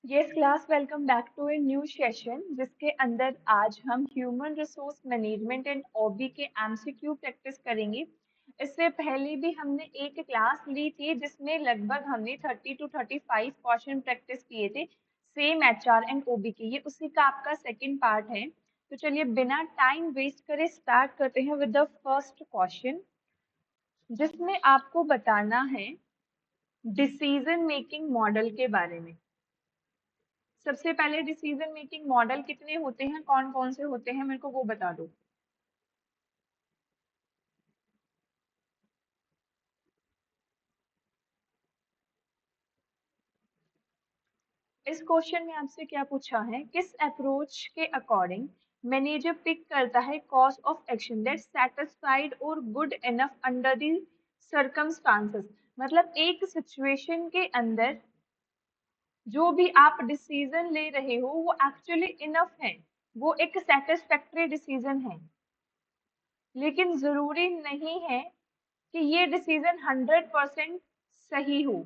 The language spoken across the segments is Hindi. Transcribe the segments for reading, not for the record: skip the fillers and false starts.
Yes class, welcome back to a new session जिसके अंदर आज हम human resource management and OB के एमसीक्यू प्रैक्टिस करेंगे। इससे पहले भी हमने एक क्लास ली थी जिसमें लगभग हमने 30 to 35 क्वेश्चन प्रैक्टिस किए थे सेम एचआर एंड ओबी के। ये उसी का आपका सेकंड पार्ट है। तो चलिए बिना टाइम वेस्ट करे स्टार्ट करते हैं विद द फर्स्ट क्वेश्चन, जिसमें आपको बताना है डिसीजन मेकिंग मॉडल के बारे में। सबसे पहले डिसीजन मेकिंग मॉडल कितने होते हैं, कौन कौन से होते हैं, मेरे को वो बता दो। इस क्वेश्चन में आपसे क्या पूछा है, किस अप्रोच के अकॉर्डिंग मैनेजर पिक करता है cause of action that satisfied और good enough under the circumstances. मतलब एक सिचुएशन के अंदर जो भी आप डिसीजन ले रहे हो वो एक्चुअली इनफ है, वो एक सेटिस्फैक्टरी डिसीजन है, लेकिन जरूरी नहीं है कि ये डिसीजन 100% सही हो।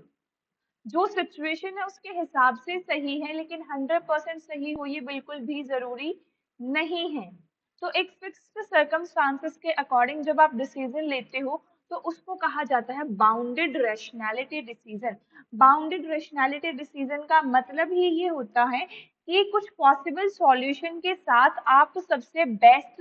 जो सिचुएशन है उसके हिसाब से सही है, लेकिन 100% सही हो ये बिल्कुल भी जरूरी नहीं है। तो एक फिक्स्ड सर्कमस्टांसेस के अकॉर्डिंग जब आप डिसीजन लेते हो तो उसको कहा जाता है bounded rationality decision. Bounded rationality decision का मतलब ही ये होता है कि कुछ पॉसिबल सॉल्यूशन के साथ आप सबसे बेस्ट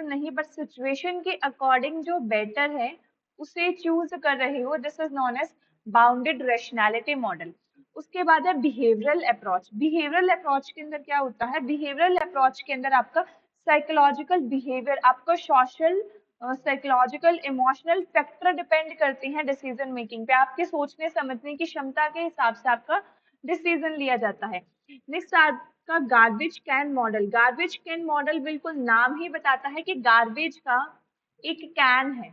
नहीं बट सिचुएशन के अकॉर्डिंग जो बेटर है उसे चूज कर रहे हो। This is known as bounded rationality model. उसके बाद है बिहेवियरल अप्रोच। बिहेवियरल अप्रोच के अंदर क्या होता है, बिहेवियरल अप्रोच के अंदर आपका साइकोलॉजिकल बिहेवियर, आपका social, psychological, emotional factor depend करते हैं डिसीजन मेकिंग पे। आपके सोचने समझने की क्षमता के हिसाब से आपका डिसीजन लिया जाता है। नेक्स्ट आपका garbage can model. Garbage can model बिल्कुल नाम ही बताता है कि गार्बेज का एक कैन है,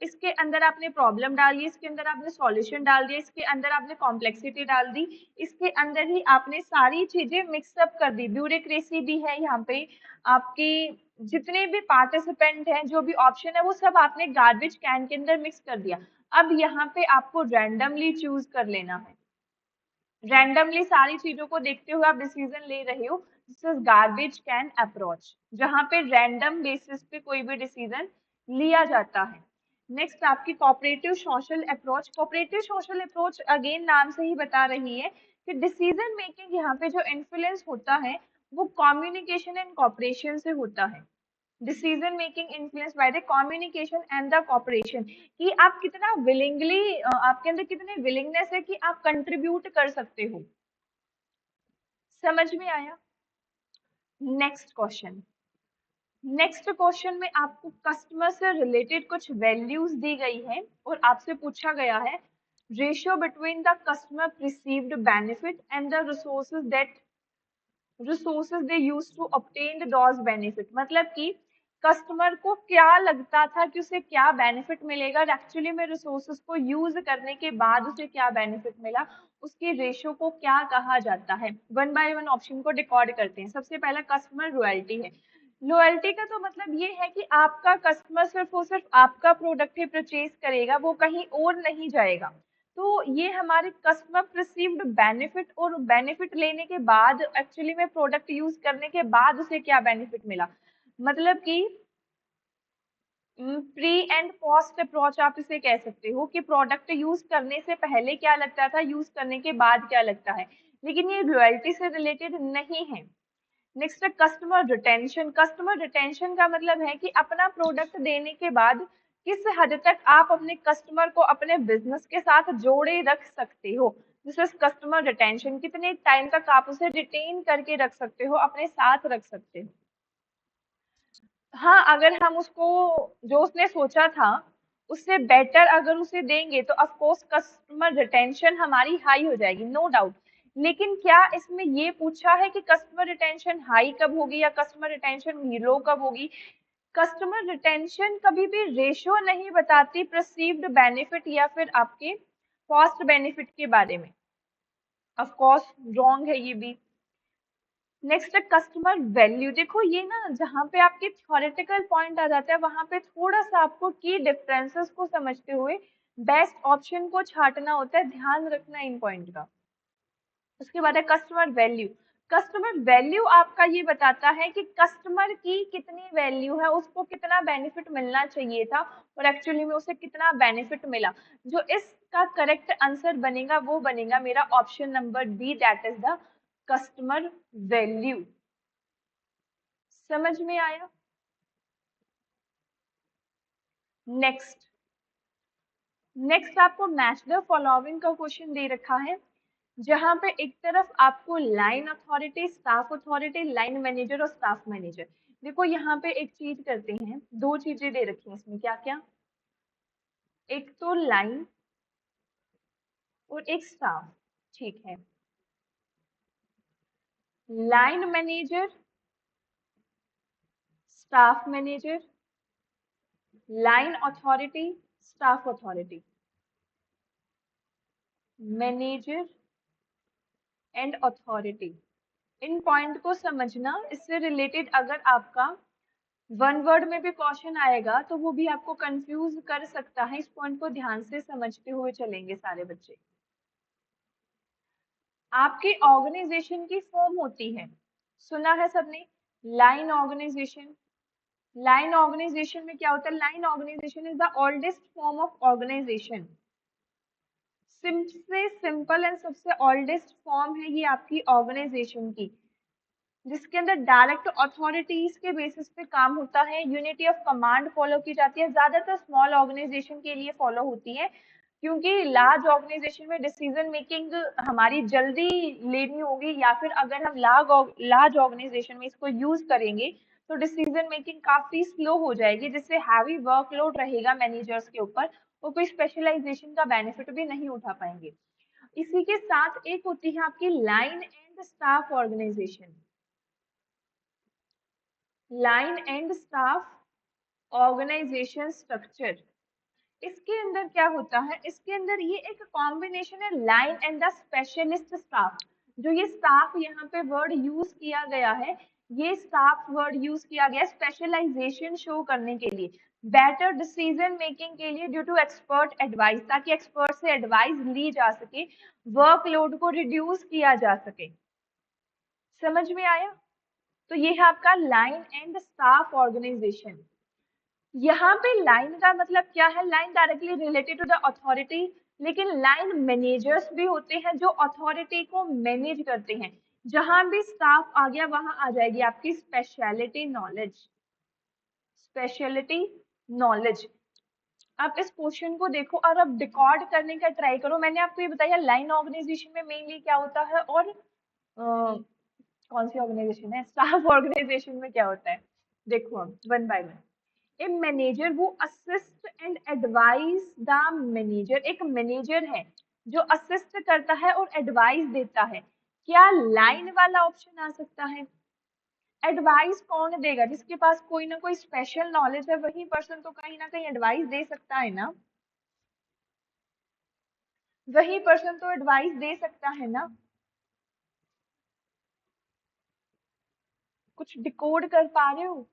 इसके अंदर आपने प्रॉब्लम डाली, इसके अंदर आपने सॉल्यूशन डाल दिया, इसके अंदर आपने कॉम्प्लेक्सिटी डाल दी, इसके अंदर ही आपने सारी चीजें मिक्सअप कर दी, ब्यूरोक्रेसी भी है यहाँ पे, आपकी जितने भी पार्टिसिपेंट हैं, जो भी ऑप्शन है वो सब आपने गार्बेज कैन के अंदर मिक्स कर दिया। अब यहाँ पे आपको रैंडमली चूज कर लेना है, रैंडमली सारी चीजों को देखते हुए आप डिसीजन ले रहे हो। This is garbage can approach, जहां पे रैंडम बेसिस पे कोई भी डिसीजन लिया जाता है। नेक्स्ट आपकी cooperative social approach. Cooperative social approach again नाम से ही बता रही है कि डिसीजन मेकिंग यहाँ पे जो इन्फ्लुएंस होता है वो कम्युनिकेशन एंड कॉपरेशन से होता है। Decision making influence by the communication and the cooperation, कि आप कितना विलिंगली, आपके अंदर कितने विलिंगनेस है कि आप कंट्रीब्यूट कर सकते हो। समझ में आया? Next question. नेक्स्ट क्वेश्चन में आपको कस्टमर से रिलेटेड कुछ वैल्यूज दी गई है और आपसे पूछा गया है ratio between the customer received benefit and the resources they use to obtain those benefit. मतलब कि कस्टमर को क्या लगता था कि उसे क्या बेनिफिट मिलेगा, एक्चुअली में रिसोर्सेज को यूज करने के बाद उसे क्या बेनिफिट मिला, उसकी रेशियो को क्या कहा जाता है। वन बाय वन ऑप्शन को रिकॉर्ड करते हैं। सबसे पहला कस्टमर रॉयल्टी है। लॉयल्टी का तो मतलब ये है कि आपका कस्टमर सिर्फ और सिर्फ आपका प्रोडक्ट ही परचेज करेगा, वो कहीं और नहीं जाएगा। तो ये हमारे कस्टमर प्रिसीव्ड बेनिफिट, और बेनिफिट लेने के बाद एक्चुअली में प्रोडक्ट यूज करने के बाद उसे क्या बेनिफिट मिला। मतलब कि प्री एंड पोस्ट अप्रोच आप इसे कह सकते हो कि प्रोडक्ट यूज करने से पहले क्या लगता था, यूज करने के बाद क्या लगता है, लेकिन ये लॉयल्टी से रिलेटेड नहीं है। नेक्स्ट है कस्टमर रिटेंशन। कस्टमर रिटेंशन का मतलब है कि अपना प्रोडक्ट देने के बाद किस हद तक आप अपने कस्टमर को अपने बिजनेस के साथ जोड़े रख सकते हो। दिस इज कस्टमर रिटेंशन, कितने टाइम तक आप उसे रिटेन करके रख सकते हो, अपने साथ रख सकते हो। हाँ, अगर हम उसको जो उसने सोचा था उससे बेटर अगर उसे देंगे तो ऑफ कोर्स कस्टमर रिटेंशन हमारी हाई हो जाएगी, नो डाउट। लेकिन क्या इसमें ये पूछा है कि कस्टमर रिटेंशन हाई कब होगी या कस्टमर रिटेंशन लो कब होगी? कस्टमर रिटेंशन कभी भी रेशियो नहीं बताती परसीव्ड बेनिफिट या फिर आपके कॉस्ट बेनिफिट के बारे में। ऑफ कोर्स रॉन्ग है ये भी। नेक्स्ट है कस्टमर वैल्यू। देखो ये ना जहाँ पे आपके थ्योरेटिकल पॉइंट आ जाता है वहां पे थोड़ा सा आपको की डिफरेंसेस को समझते हुए बेस्ट ऑप्शन को छांटना होता है, ध्यान रखना इन पॉइंट का। उसके बाद है कस्टमर वैल्यू। कस्टमर वैल्यू आपका ये बताता है कि कस्टमर की कितनी वैल्यू है, उसको कितना बेनिफिट मिलना चाहिए था और एक्चुअली में उसे कितना बेनिफिट मिला। जो इसका करेक्ट आंसर बनेगा वो बनेगा मेरा option number B, that is the customer value. समझ में आया? नेक्स्ट नेक्स्ट आपको मैच द फॉलोइंग का क्वेश्चन दे रखा है, जहां पे एक तरफ आपको line authority, staff authority, line manager और स्टाफ मैनेजर। देखो यहाँ पे एक चीज करते हैं, दो चीजें दे रखी हैं इसमें, क्या क्या? एक तो लाइन और एक स्टाफ। ठीक है, line manager, staff manager, line authority, staff authority, manager and authority. In point को समझना, इससे रिलेटेड अगर आपका वन वर्ड में भी क्वेश्चन आएगा तो वो भी आपको कंफ्यूज कर सकता है। इस पॉइंट को ध्यान से समझते हुए चलेंगे सारे बच्चे। आपकी ऑर्गेनाइजेशन की फॉर्म होती है, सुना है सबने, लाइन ऑर्गेनाइजेशन। लाइन ऑर्गेनाइजेशन में क्या होता है? Line organization is the oldest form of organization. सबसे सिंपल एंड सबसे ओल्डेस्ट फॉर्म है ये आपकी ऑर्गेनाइजेशन की, जिसके अंदर डायरेक्ट अथॉरिटीज के बेसिस पे काम होता है, यूनिटी ऑफ कमांड फॉलो की जाती है। ज्यादातर स्मॉल ऑर्गेनाइजेशन के लिए फॉलो होती है, क्योंकि लार्ज ऑर्गेनाइजेशन में डिसीजन मेकिंग हमारी जल्दी लेनी होगी, या फिर अगर हम लार्ज ऑर्गेनाइजेशन में इसको यूज करेंगे तो डिसीजन मेकिंग काफी स्लो हो जाएगी, जिससे हैवी वर्कलोड रहेगा मैनेजर्स के ऊपर, वो कोई स्पेशलाइजेशन का बेनिफिट भी नहीं उठा पाएंगे। इसी के साथ एक होती है आपकी line and staff organization. Line and staff organization structure. इसके अंदर क्या होता है? इसके अंदर ये एक कॉम्बिनेशन है line and the specialist staff. जो ये स्टाफ यहाँ पे वर्ड यूज किया गया है, ये स्टाफ वर्ड यूज किया गया स्पेशलाइजेशन शो करने के लिए, बेटर डिसीजन मेकिंग के लिए, ड्यू टू एक्सपर्ट एडवाइस, ताकि एक्सपर्ट से एडवाइस ली जा सके, वर्कलोड को रिड्यूस किया जा सके। समझ में आया? तो ये है आपका लाइन एंड स्टाफ ऑर्गेनाइजेशन। यहाँ पे लाइन का मतलब क्या है? Line directly related to the authority, लेकिन लाइन मैनेजर्स भी होते हैं जो अथॉरिटी को मैनेज करते हैं। जहां भी स्टाफ आ गया वहां आ जाएगी आपकी स्पेशलिटी नॉलेज। Speciality knowledge. आप इस क्वेश्चन को देखो और अब रिकॉर्ड करने का ट्राई करो। मैंने आपको ये बताया लाइन ऑर्गेनाइजेशन में मेनली क्या होता है, और कौन सी ऑर्गेनाइजेशन है, स्टाफ ऑर्गेनाइजेशन में क्या होता है। देखो अब one by one. A manager वो assist and advice the manager. एक मैनेजर है जो असिस्ट करता है और एडवाइस देता है। क्या लाइन वाला ऑप्शन आ सकता है? एडवाइस कौन देगा? जिसके पास कोई ना कोई स्पेशल नॉलेज है, वही पर्सन तो कहीं ना कहीं एडवाइस दे सकता है ना। वही पर्सन तो एडवाइस दे सकता है ना। कुछ डिकोड कर पा रहे हो?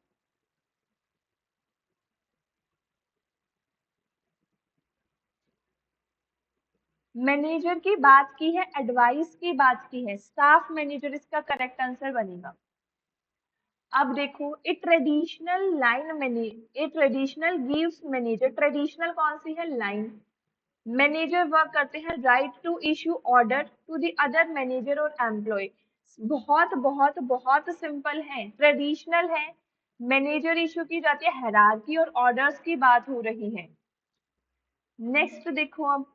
मैनेजर की बात की है, एडवाइस की बात की है, स्टाफ मैनेजर इसका करेक्ट आंसर बनेगा। अब देखो, a traditional line manager, a traditional gives manager. Traditional कौन सी है? लाइन। मैनेजर वर्क करते हैं right to issue order to the other manager और एम्प्लॉय। बहुत बहुत बहुत सिंपल है, ट्रेडिशनल है, मैनेजर इशू की जाती है, हायरार्की और ऑर्डर्स की बात हो रही है। नेक्स्ट देखो अब,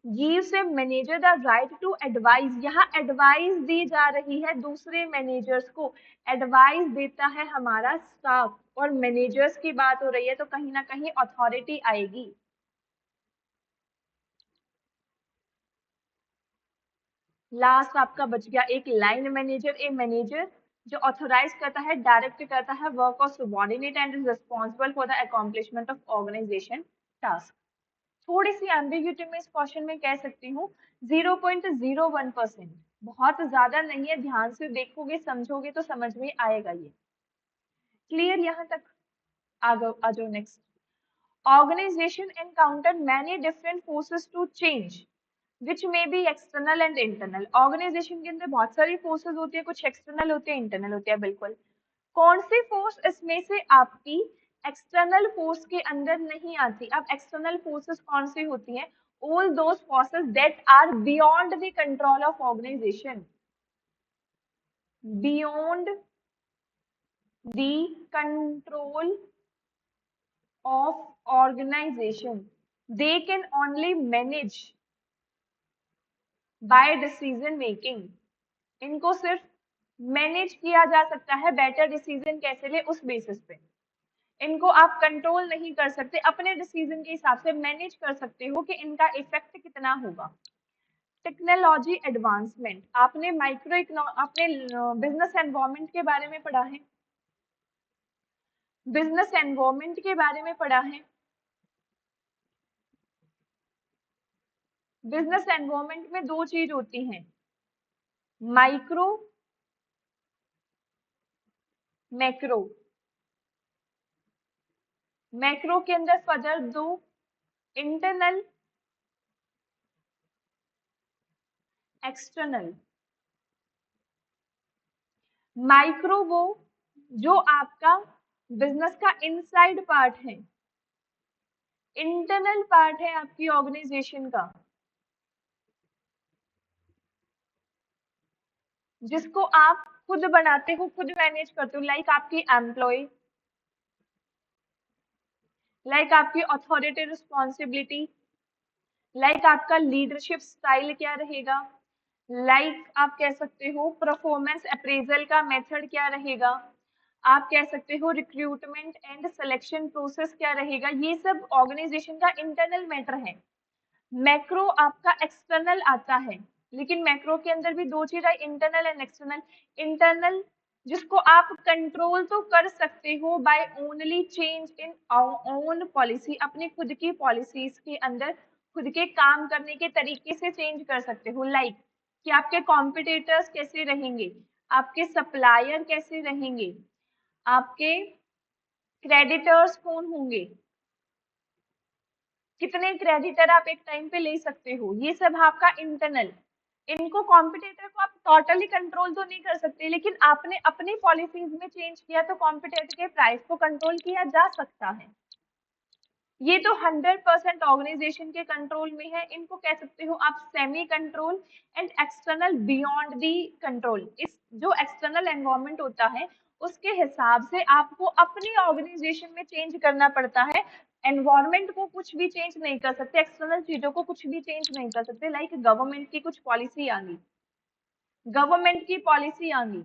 gives a manager the right to advise। यहाँ एडवाइस दी जा रही है दूसरे मैनेजर्स को, एडवाइस देता है हमारा स्टाफ, और मैनेजर्स की बात हो रही है तो कहीं ना कहीं अथॉरिटी आएगी। लास्ट आपका बच गया एक लाइन मैनेजर। ए मैनेजर जो ऑथोराइज करता है, डायरेक्ट करता है work of subordinate and is responsible for the accomplishment of organization task. थोड़ी सी एम्बिग्यूटी में इस क्वेश्चन में कह सकती हूँ 0.01%, बहुत ज्यादा नहीं है। ध्यान से देखोगे समझोगे तो समझ में आएगा ये। क्लियर यहाँ तक? आ जाओ next. Organisation encounter many different forces to change which may be external and internal. Organisation के अंदर बहुत सारी फोर्सेस होती है, कुछ एक्सटर्नल होती है, इंटरनल होती है। बिल्कुल, कौन सी फोर्स इसमें से आपकी एक्सटर्नल फोर्स के अंदर नहीं आती? अब एक्सटर्नल फोर्सेस कौन सी होती हैं? All those forces that are beyond the control of organization, beyond the control of organization, they can only manage by decision making। इनको सिर्फ मैनेज किया जा सकता है, बेटर डिसीजन कैसे ले उस बेसिस पे। इनको आप कंट्रोल नहीं कर सकते, अपने डिसीजन के हिसाब से मैनेज कर सकते हो कि इनका इफेक्ट कितना होगा। टेक्नोलॉजी एडवांसमेंट, आपने आपने बिजनेस एनवायरनमेंट के बारे में पढ़ा है, बिजनेस एनवायरनमेंट के बारे में पढ़ा है। बिजनेस एनवायरनमेंट में दो चीज होती हैं, माइक्रो, मैक्रो। मैक्रो के अंदर फर्दर दो, इंटरनल, एक्सटर्नल। माइक्रो वो जो आपका बिजनेस का इनसाइड पार्ट है, इंटरनल पार्ट है आपकी ऑर्गेनाइजेशन का, जिसको आप खुद बनाते हो, खुद मैनेज करते हो, लाइक आपकी एम्प्लॉय, लाइक आपकी अथॉरिटी रिस्पॉन्सिबिलिटी, लाइक आपका लीडरशिप स्टाइल क्या रहेगा, लाइक आप कह सकते हो परफॉर्मेंस अप्रेजल का मेथड क्या रहेगा, आप कह सकते हो रिक्रूटमेंट एंड सिलेक्शन प्रोसेस क्या रहेगा। ये सब ऑर्गेनाइजेशन का इंटरनल मैटर है। मैक्रो आपका एक्सटर्नल आता है, लेकिन मैक्रो के अंदर भी दो चीज है, इंटरनल एंड एक्सटर्नल। इंटरनल जिसको आप कंट्रोल तो कर सकते हो by only change in own policy, अपनी खुद की पॉलिसीज के अंदर खुद के काम करने के तरीके से चेंज कर सकते हो। लाइक कि आपके कॉम्पिटिटर्स कैसे रहेंगे, आपके सप्लायर कैसे रहेंगे, आपके क्रेडिटर्स कौन होंगे, कितने क्रेडिटर आप एक टाइम पे ले सकते हो, ये सब आपका इंटरनल। इनको कॉम्पिटिटर को आप टोटली कंट्रोल तो नहीं कर सकते, लेकिन आपने अपनी पॉलिसीज में चेंज किया तो कॉम्पिटिटर के प्राइस को कंट्रोल किया जा सकता है। ये तो 100% ऑर्गेनाइजेशन के कंट्रोल में है। इनको कह सकते हो आप semi control and external beyond the control. इस जो एक्सटर्नल एनवायरनमेंट होता है उसके हिसाब से आपको अपनी ऑर्गेनाइजेशन में चेंज करना पड़ता है। एनवायरनमेंट को कुछ भी चेंज नहीं कर सकते, एक्सटर्नल चीजों को कुछ भी चेंज नहीं कर सकते। लाइक गवर्नमेंट की कुछ पॉलिसी आ गई, गवर्नमेंट की पॉलिसी आ गई,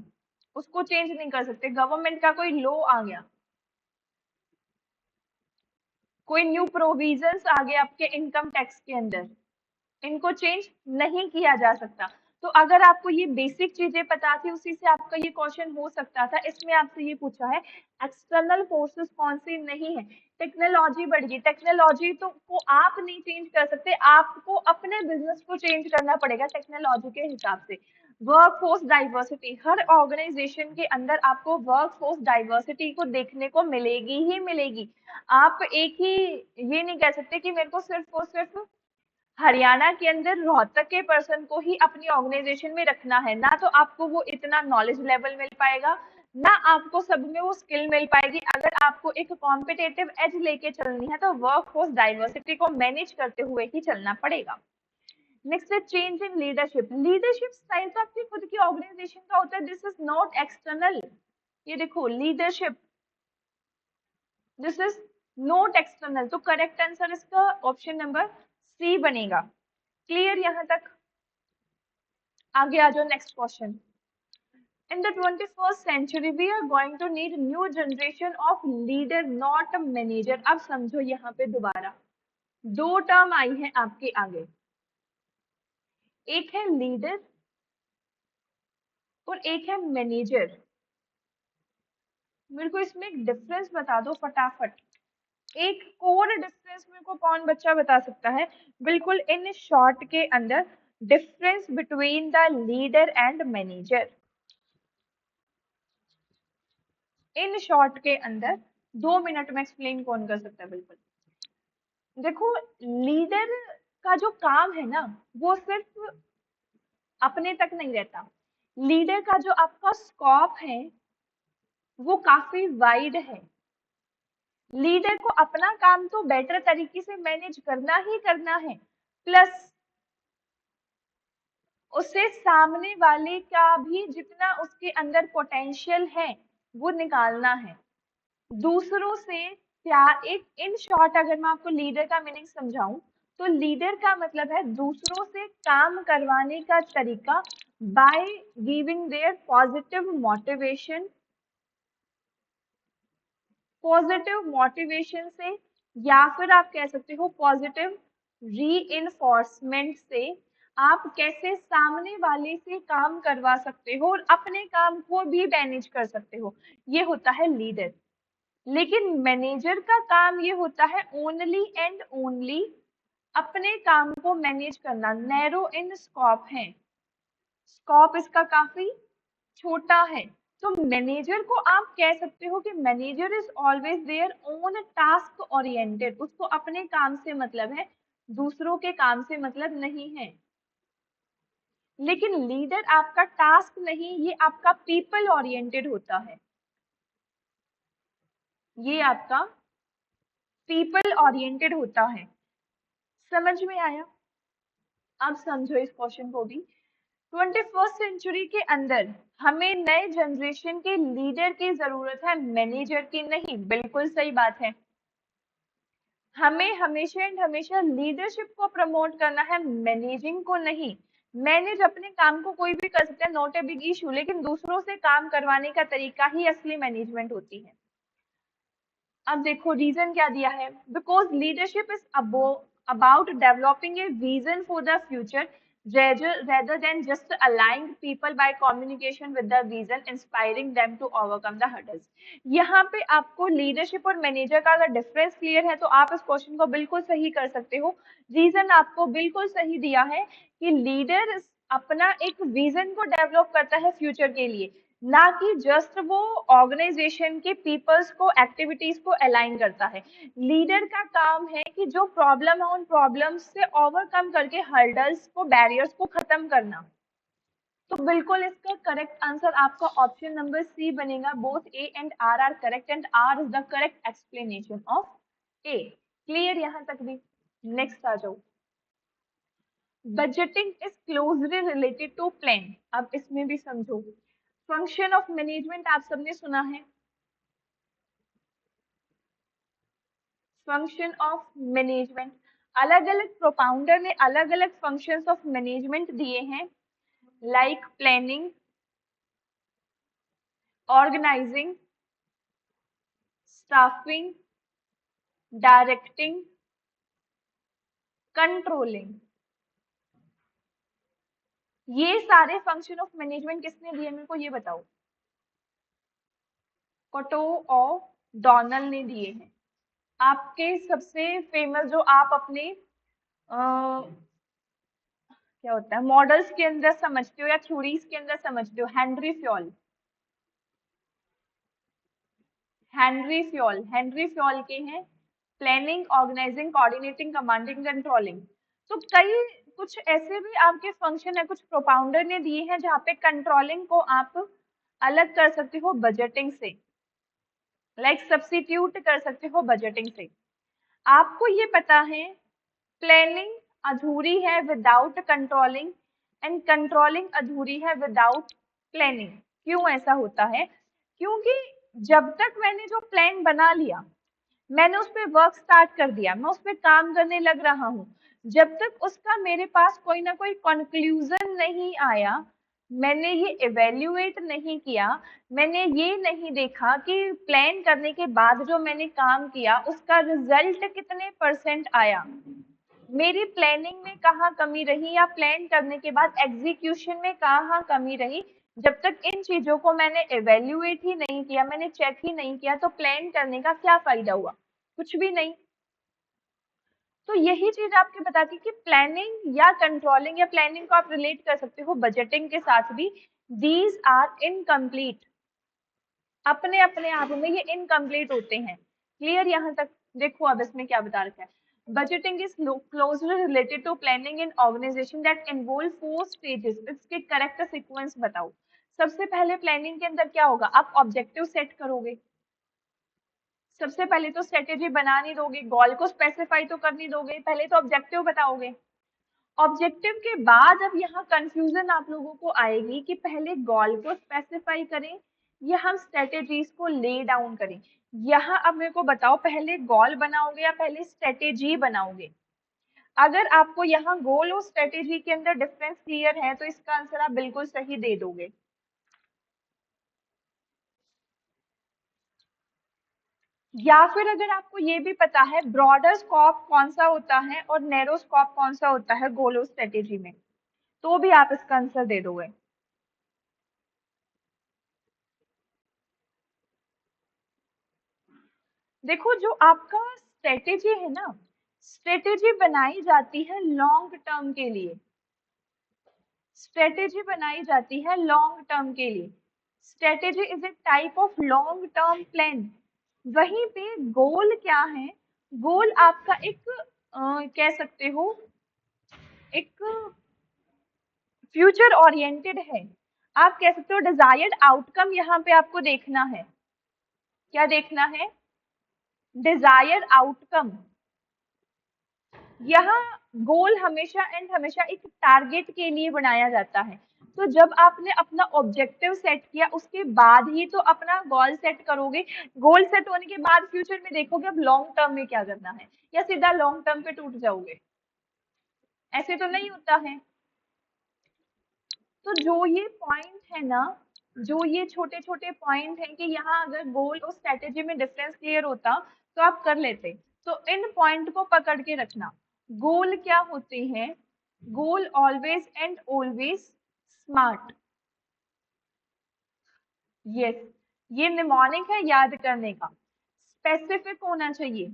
उसको चेंज नहीं कर सकते। गवर्नमेंट का कोई लॉ आ गया, कोई न्यू प्रोविजंस आ गए आपके इनकम टैक्स के अंदर, इनको चेंज नहीं किया जा सकता। तो अगर आपको ये बेसिक चीजें पता थी, उसी से आपका ये क्वेश्चन हो सकता था। इसमें आपसे ये पूछा है एक्सटर्नल फोर्सेस कौन सी नहीं है। टेक्नोलॉजी बढ़ गई, टेक्नोलॉजी तो को आप नहीं चेंज कर सकते, आपको अपने बिजनेस को चेंज करना पड़ेगा टेक्नोलॉजी के हिसाब से। वर्क फोर्स डाइवर्सिटी, हर ऑर्गेनाइजेशन के अंदर आपको वर्क फोर्स डाइवर्सिटी को देखने को मिलेगी ही मिलेगी। आप एक ही ये नहीं कह सकते कि मेरे को सिर्फ और सिर्फ हरियाणा के अंदर रोहतक के पर्सन को ही अपनी ऑर्गेनाइजेशन में रखना है। ना तो आपको वो इतना नॉलेज लेवल मिल पाएगा, ना आपको सब में वो स्किल मिल पाएगी। अगर आपको एक कॉम्पिटेटिव एज लेके चलनी है तो वर्क फोर्स डाइवर्सिटी को मैनेज करते हुए ही चलना पड़ेगा। नेक्स्ट है change in leadership. Leadership style तो आपकी खुद की ऑर्गेनाइजेशन का होता है, दिस इज नॉट एक्सटर्नल। ये देखो leadership, this is not external. तो करेक्ट आंसर इसका ऑप्शन नंबर सी बनेगा। क्लियर यहाँ तक? आगे आ जाओ, next question. In the 21st century, we are going to need new generation of leader, not a manager। अब समझो यहाँ पे दोबारा दो टर्म आई है आपके आगे, एक है लीडर और एक है मैनेजर। मेरे को इसमें एक डिफरेंस बता दो फटाफट। एक कोर डिफरेंस मेरे को कौन बच्चा बता सकता है? बिल्कुल इन शॉर्ट के अंदर difference between the leader and manager. In short के अंदर 2 मिनट में एक्सप्लेन कौन कर सकता है? बिल्कुल देखो, लीडर का जो काम है ना, वो सिर्फ अपने तक नहीं रहता। लीडर का जो आपका स्कोप है वो काफी वाइड है। लीडर को अपना काम तो बेटर तरीके से मैनेज करना ही करना है, प्लस उसे सामने वाले का भी जितना उसके अंदर पोटेंशियल है वो निकालना है। दूसरों से प्यार, एक इन शॉर्ट अगर मैं आपको लीडर का मीनिंग समझाऊं तो लीडर का मतलब है दूसरों से काम करवाने का तरीका by giving their positive motivation से, या फिर आप कह सकते हो पॉजिटिव रीइंफोर्समेंट से आप कैसे सामने वाले से काम करवा सकते हो और अपने काम को भी मैनेज कर सकते हो, ये होता है लीडर। लेकिन मैनेजर का काम ये होता है ओनली एंड ओनली अपने काम को मैनेज करना। नैरो इन स्कोप है, स्कोप इसका काफी छोटा है। तो मैनेजर को आप कह सकते हो कि manager is always their own task oriented, उसको अपने काम से मतलब है, दूसरों के काम से मतलब नहीं है। लेकिन लीडर आपका टास्क नहीं, ये आपका पीपल ओरिएंटेड होता है, ये आपका पीपल ओरिएंटेड होता है। समझ में आया? अब समझो इस क्वेश्चन को भी। 21st सेंचुरी के अंदर हमें नए जनरेशन के लीडर की जरूरत है, मैनेजर की नहीं। बिल्कुल सही बात है। हमें हमेशा एंड हमेशा लीडरशिप को प्रमोट करना है, मैनेजिंग को नहीं। मैनेज अपने काम को कोई भी कर सकता है, नॉट ए बिग इशू, लेकिन दूसरों से काम करवाने का तरीका ही असली मैनेजमेंट होती है। अब देखो रीजन क्या दिया है, because leadership is about developing a vision for the future rather than just aligning people by communication with the vision, inspiring them to overcome the hurdles। यहाँ पे आपको लीडरशिप और मैनेजर का अगर डिफरेंस क्लियर है तो आप इस क्वेश्चन को बिल्कुल सही कर सकते हो। रीजन आपको बिल्कुल सही दिया है कि लीडर अपना एक विजन को डेवलप करता है फ्यूचर के लिए, ना कि जस्ट वो ऑर्गेनाइजेशन के पीपल्स को, एक्टिविटीज को अलाइन करता है। लीडर का काम है कि जो प्रॉब्लम है उन प्रॉब्लम्स से ओवरकम करके हर्डल्स को, बैरियर्स को खत्म करना। तो बिल्कुल इसका करेक्ट आंसर आपका ऑप्शन नंबर सी बनेगा। Both A and R are correct and R is the correct explanation of A. Clear यहां तक भी? नेक्स्ट आ जाओ। Budgeting is closely related to plan. अब इसमें भी समझो, फंक्शन ऑफ मैनेजमेंट आप सबने सुना है। फंक्शन ऑफ मैनेजमेंट, अलग अलग प्रोपाउंडर ने अलग अलग फंक्शंस ऑफ मैनेजमेंट दिए हैं, like planning, organizing, staffing, directing, controlling. ये सारे फंक्शन ऑफ मैनेजमेंट किसने दिए मेरे को ये बताओ? कोटो और डोनल ने दिए हैं। आपके सबसे फेमस जो आप अपने क्या होता है मॉडल्स के अंदर समझते हो या थ्योरीज के अंदर समझते हो, हेनरी फ्योल। हेनरी फ्योल के हैं planning, organizing, coordinating, commanding, controlling. तो कई कुछ ऐसे भी आपके फंक्शन है, कुछ प्रोपाउंडर ने दिए हैं जहाँ पे कंट्रोलिंग को आप अलग कर सकते हो बजटिंग से, लाइक सब्स्टिट्यूट कर सकते हो बजटिंग से। आपको ये पता है प्लानिंग अधूरी है विदाउट कंट्रोलिंग एंड कंट्रोलिंग अधूरी है विदाउट प्लानिंग। क्यों ऐसा होता है? क्योंकि जब तक मैंने जो प्लान बना लिया, मैंने उस पर वर्क स्टार्ट कर दिया, मैं उस पर काम करने लग रहा हूँ, जब तक उसका मेरे पास कोई ना कोई कंक्लूजन नहीं आया, मैंने ये इवेल्युएट नहीं किया, मैंने ये नहीं देखा कि प्लान करने के बाद जो मैंने काम किया उसका रिजल्ट कितने परसेंट आया, मेरी प्लानिंग में कहाँ कमी रही या प्लान करने के बाद एग्जीक्यूशन में कहाँ कमी रही, जब तक इन चीजों को मैंने एवेल्युएट ही नहीं किया, मैंने चेक ही नहीं किया, तो प्लान करने का क्या फायदा हुआ? कुछ भी नहीं। तो यही चीज आपके बताती कि प्लानिंग या कंट्रोलिंग या प्लानिंग को आप रिलेट कर सकते हो बजटिंग के साथ भी। दीज आर इनकम्प्लीट, अपने अपने आप में ये इनकम्प्लीट होते हैं। क्लियर यहाँ तक? देखो अब इसमें क्या बता रखा है, Budgeting is closely related to planning in organization that involve 4 stages. इसके करेक्ट सीक्वेंस बताओ। सबसे पहले प्लानिंग के अंदर क्या होगा, आप ऑब्जेक्टिव सेट करोगे। सबसे पहले तो स्ट्रेटेजी बना नहीं दोगे, गोल को स्पेसिफाई तो कर नहीं दोगे, पहले तो ऑब्जेक्टिव बताओगे। ऑब्जेक्टिव के बाद अब यहाँ कंफ्यूजन आप लोगों को आएगी कि पहले गोल को स्पेसिफाई करें या हम स्ट्रेटेजीज को ले डाउन करें। यहाँ अब मेरे को बताओ, पहले गोल बनाओगे या पहले स्ट्रेटेजी बनाओगे। अगर आपको यहाँ गोल और स्ट्रेटेजी के अंदर डिफरेंस क्लियर है तो इसका आंसर आप बिल्कुल सही दे दोगे। या फिर अगर आपको ये भी पता है ब्रॉडर स्कोप कौन सा होता है और नैरो स्कोप कौन सा होता है गोल और स्ट्रेटेजी में, तो भी आप इसका आंसर दे दोगे। देखो जो आपका स्ट्रेटेजी है ना, स्ट्रेटेजी बनाई जाती है लॉन्ग टर्म के लिए। स्ट्रेटेजी बनाई जाती है लॉन्ग टर्म के लिए। Strategy is a type of long term plan. वहीं पे गोल क्या है, गोल आपका एक कह सकते हो एक फ्यूचर ओरिएंटेड है। आप कह सकते हो डिजायर्ड आउटकम यहाँ पे आपको देखना है। क्या देखना है, डिजायर्ड आउटकम। यहाँ गोल हमेशा एंड हमेशा एक टारगेट के लिए बनाया जाता है। तो जब आपने अपना ऑब्जेक्टिव सेट किया उसके बाद ही तो अपना गोल सेट करोगे। गोल सेट होने के बाद फ्यूचर में देखोगे अब लॉन्ग टर्म में क्या करना है, या सीधा लॉन्ग टर्म पे टूट जाओगे, ऐसे तो नहीं होता है। तो जो ये पॉइंट है ना, जो ये छोटे छोटे पॉइंट हैं कि यहाँ अगर गोल और स्ट्रेटेजी में डिफरेंस क्लियर होता तो आप कर लेते। तो इन पॉइंट को पकड़ के रखना। गोल क्या होते हैं, goal always and always smart. Yes, ये निमोनिक है याद करने का। स्पेसिफिक होना चाहिए,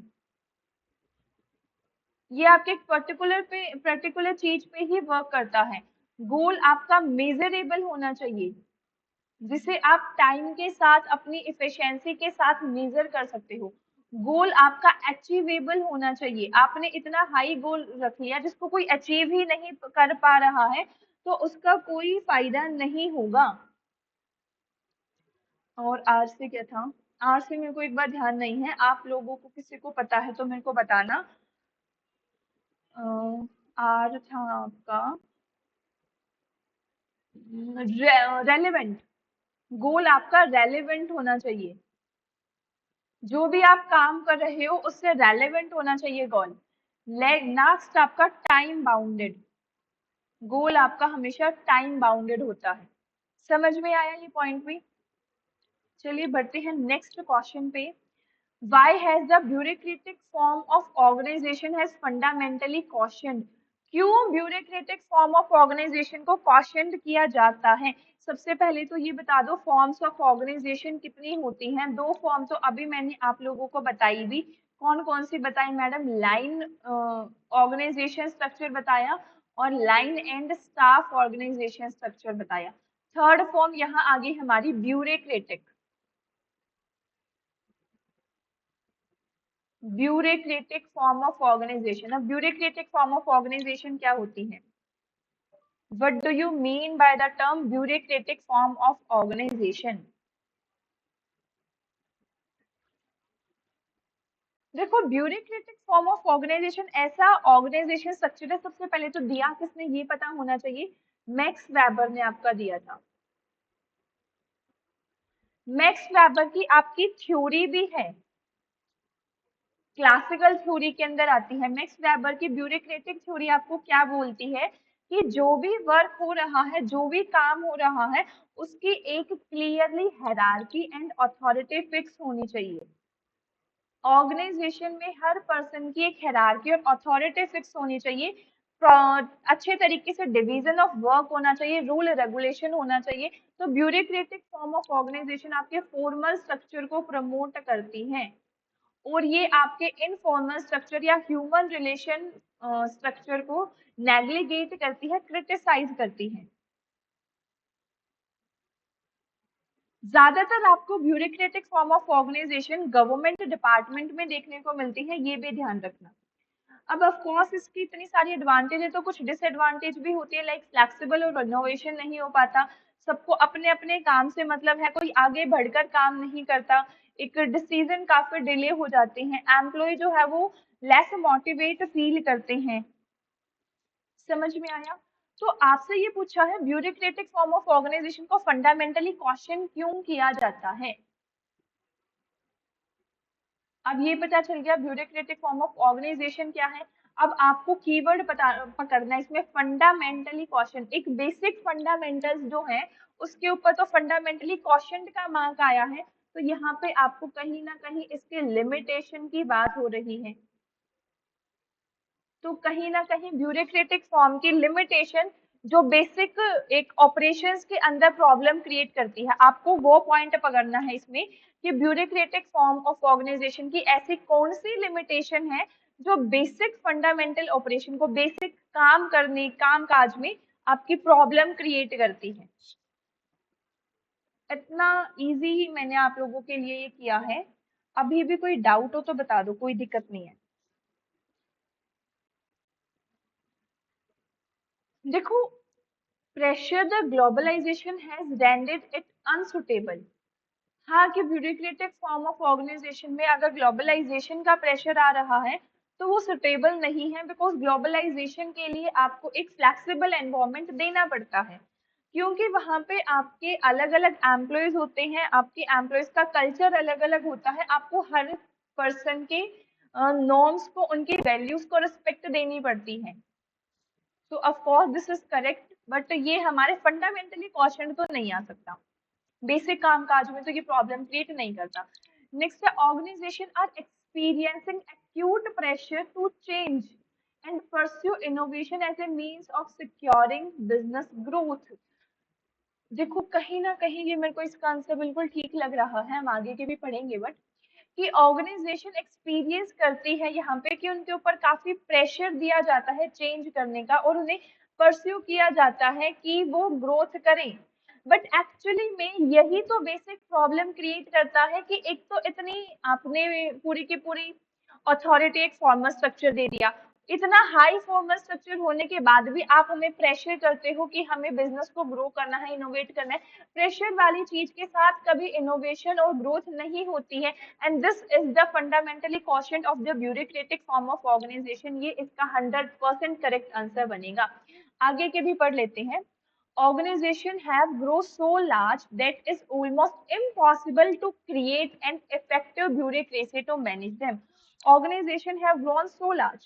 ये आपके पर्टिकुलर चीज पे ही वर्क करता है। गोल आपका मेजरेबल होना चाहिए, जिसे आप टाइम के साथ अपनी इफिशिएंसी के साथ मेजर कर सकते हो। गोल आपका अचीवेबल होना चाहिए। आपने इतना हाई गोल रख लिया जिसको कोई अचीव ही नहीं कर पा रहा है तो उसका कोई फायदा नहीं होगा। और आर से क्या था, आर से मेरे को एक बार ध्यान नहीं है, आप लोगों को किसी को पता है तो मेरे को बताना। आर था आपका रेलेवेंट। गोल आपका रेलेवेंट होना चाहिए, जो भी आप काम कर रहे हो उससे रेलेवेंट होना चाहिए गोल। नेक्स्ट आपका टाइम बाउंडेड। गोल आपका हमेशा टाइम बाउंडेड होता है। समझ में आया ये पॉइंट भी। चलिए बढ़ते हैं नेक्स्ट क्वेश्चन पे। Why has the bureaucratic form of organization has fundamentally cautioned? क्यों ब्यूरोक्रेटिक फॉर्म ऑफ ऑर्गेनाइजेशन को क्वेश्चन किया जाता है? सबसे पहले तो ये बता दो फॉर्म्स ऑफ ऑर्गेनाइजेशन कितनी होती हैं। 2 फॉर्म तो अभी मैंने आप लोगों को बताई भी। कौन कौन सी बताई मैडम, लाइन ऑर्गेनाइजेशन स्ट्रक्चर बताया और line and staff organization structure बताया। थर्ड फॉर्म यहाँ आ गई हमारी bureaucratic. Bureaucratic form of organization. अब ब्यूरोक्रेटिक फॉर्म ऑफ ऑर्गेनाइजेशन क्या होती है, what do you mean by the term bureaucratic form of organization? देखो ब्यूरोक्रेटिक फॉर्म ऑफ ऑर्गेनाइजेशन ऐसा ऑर्गेनाइजेशन स्ट्रक्चर है, सबसे पहले तो दिया किसने ये पता होना चाहिए, मैक्स वेबर ने आपका दिया था। मैक्स वेबर की आपकी थ्योरी भी है, क्लासिकल थ्योरी के अंदर आती है। मैक्स वेबर की ब्यूरोक्रेटिक थ्योरी आपको क्या बोलती है कि जो भी वर्क हो रहा है, जो भी काम हो रहा है, उसकी एक clearly hierarchy and authority fix होनी चाहिए। ऑर्गेनाइजेशन में हर पर्सन की एक हायरार्की और अथॉरिटी फिक्स होनी चाहिए। अच्छे तरीके से डिवीजन ऑफ वर्क होना चाहिए, रूल रेगुलेशन होना चाहिए। तो ब्यूरोक्रेटिक फॉर्म ऑफ ऑर्गेनाइजेशन आपके फॉर्मल स्ट्रक्चर को प्रमोट करती हैं और ये आपके इनफॉर्मल स्ट्रक्चर या ह्यूमन रिलेशन स्ट्रक्चर को नेग्लिगेट करती है, क्रिटिसाइज करती है। ज्यादातर आपको bureaucratic form of organization government department में देखने को मिलती है, ये भी ध्यान रखना। अब ऑफ कोर्स इसकी इतनी सारी एडवांटेज है तो कुछ डिसएडवांटेज भी होती है, लाइक फ्लेक्सिबल और इनोवेशन नहीं हो पाता, सबको अपने अपने काम से मतलब है, कोई आगे बढ़कर काम नहीं करता, एक डिसीजन काफी डिले हो जाते हैं, एम्प्लॉय जो है वो लेस मोटिवेट फील करते हैं। समझ में आया? तो आपसे ये पूछा है ब्यूरोक्रेटिक फॉर्म ऑफ ऑर्गेनाइजेशन को फंडामेंटली क्वेश्चन क्यों किया जाता है। अब ये पता चल गया ब्यूरोक्रेटिक फॉर्म ऑफ ऑर्गेनाइजेशन क्या है। अब आपको कीवर्ड पता पकड़ना है इसमें, फंडामेंटली क्वेश्चन, एक बेसिक फंडामेंटल्स जो है उसके ऊपर तो फंडामेंटली क्वेश्चन का मार्क आया है, तो यहाँ पे आपको कहीं ना कहीं इसके लिमिटेशन की बात हो रही है। तो कहीं ना कहीं ब्यूरोक्रेटिक फॉर्म की लिमिटेशन जो बेसिक एक ऑपरेशंस के अंदर प्रॉब्लम क्रिएट करती है, आपको वो पॉइंट पकड़ना है इसमें कि ब्यूरोक्रेटिक फॉर्म ऑफ ऑर्गेनाइजेशन की ऐसी कौन सी लिमिटेशन है जो बेसिक फंडामेंटल ऑपरेशन को, बेसिक काम करने काम काज में आपकी प्रॉब्लम क्रिएट करती है। इतना इजी मैंने आप लोगों के लिए ये किया है। अभी भी कोई डाउट हो तो बता दो, कोई दिक्कत नहीं है। देखो, pressure the globalization has rendered it unsuitable। हाँ कि ब्यूरोक्रेटिक फॉर्म ऑफ ऑर्गेनाइजेशन में अगर ग्लोबलाइजेशन का प्रेशर आ रहा है तो वो सुटेबल नहीं है, बिकॉज ग्लोबलाइजेशन के लिए आपको एक फ्लेक्सिबल एनवायरनमेंट देना पड़ता है, क्योंकि वहां पे आपके अलग अलग एम्प्लॉयज होते हैं, आपके एम्प्लॉयज का कल्चर अलग अलग होता है, आपको हर पर्सन के नॉर्म्स को, उनके वैल्यूज को रिस्पेक्ट देनी पड़ती है। तो of course this is correct, but ये हमारे फंडामेंटली क्वेश्चन तो नहीं आ सकता, बेसिक काम काज में तो ये प्रॉब्लम क्रिएट नहीं करता। नेक्स्ट है organization are experiencing acute pressure to change and pursue innovation as a means of securing business growth. देखो कहीं ना कहीं ये मेरे को इसका आंसर बिल्कुल ठीक लग रहा है, हम आगे के भी पढ़ेंगे, बट कि ऑर्गेनाइजेशन एक्सपीरियंस करती है यहाँ पे कि उनके ऊपर काफी प्रेशर दिया जाता है चेंज करने का, और उन्हें परस्यू किया जाता है कि वो ग्रोथ करें। बट एक्चुअली में यही तो बेसिक प्रॉब्लम क्रिएट करता है कि एक तो इतनी आपने पूरी की पूरी अथॉरिटी एक फॉर्मल स्ट्रक्चर दे दिया, इतना हाई फॉर्मल स्ट्रक्चर होने के बाद भी आप हमें प्रेशर करते हो कि हमें बिजनेस को ग्रो करना है, इनोवेट करना है। प्रेशर वाली चीज के साथ कभी इनोवेशन और ग्रोथ नहीं होती है, and this is the fundamentally question of the bureaucratic form of organization. ये इसका 100% करेक्ट आंसर बनेगा। आगे के भी पढ़ लेते हैं। Organization have grown so large that it's almost impossible to create an effective bureaucracy to manage them। Organization have grown so large,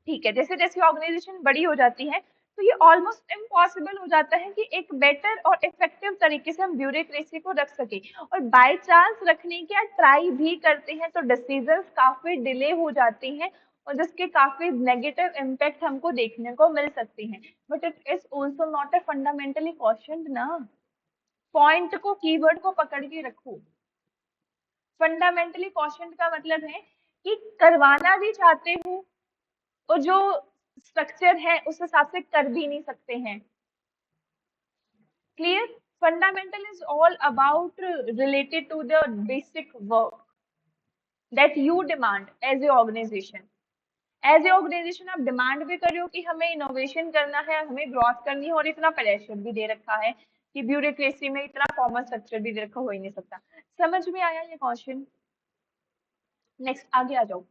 ठीक है, जैसे जैसे ऑर्गेनाइजेशन बड़ी हो जाती है तो ये ऑलमोस्ट इम्पॉसिबल हो जाता है कि एक बेटर और इफेक्टिव तरीके से हम ब्यूरोक्रेसी को रख सके, और बाय चांस रखने की ट्राई भी करते हैं तो डिसीजंस काफी डिले हो जाते हैं, और जिसके काफी नेगेटिव इम्पैक्ट हमको देखने को मिल सकते हैं। But it is also not a fundamentally question ना, पॉइंट को, कीवर्ड को पकड़ के रखो। फंडामेंटली क्वेश्चन का मतलब है कि करवाना भी चाहते हो और जो स्ट्रक्चर है उस हिसाब से कर भी नहीं सकते हैं। Clear? Fundamental is all about related to the basic work that you demand as a organization. As a organization आप डिमांड भी कर रहे हो कि हमें इनोवेशन करना है, हमें ग्रोथ करनी है, और इतना प्रेशर भी दे रखा है कि ब्यूरोक्रेसी में इतना फॉर्मल स्ट्रक्चर भी दे रखा हो ही नहीं सकता। समझ में आया ये क्वेश्चन? नेक्स्ट आगे आ जाओ।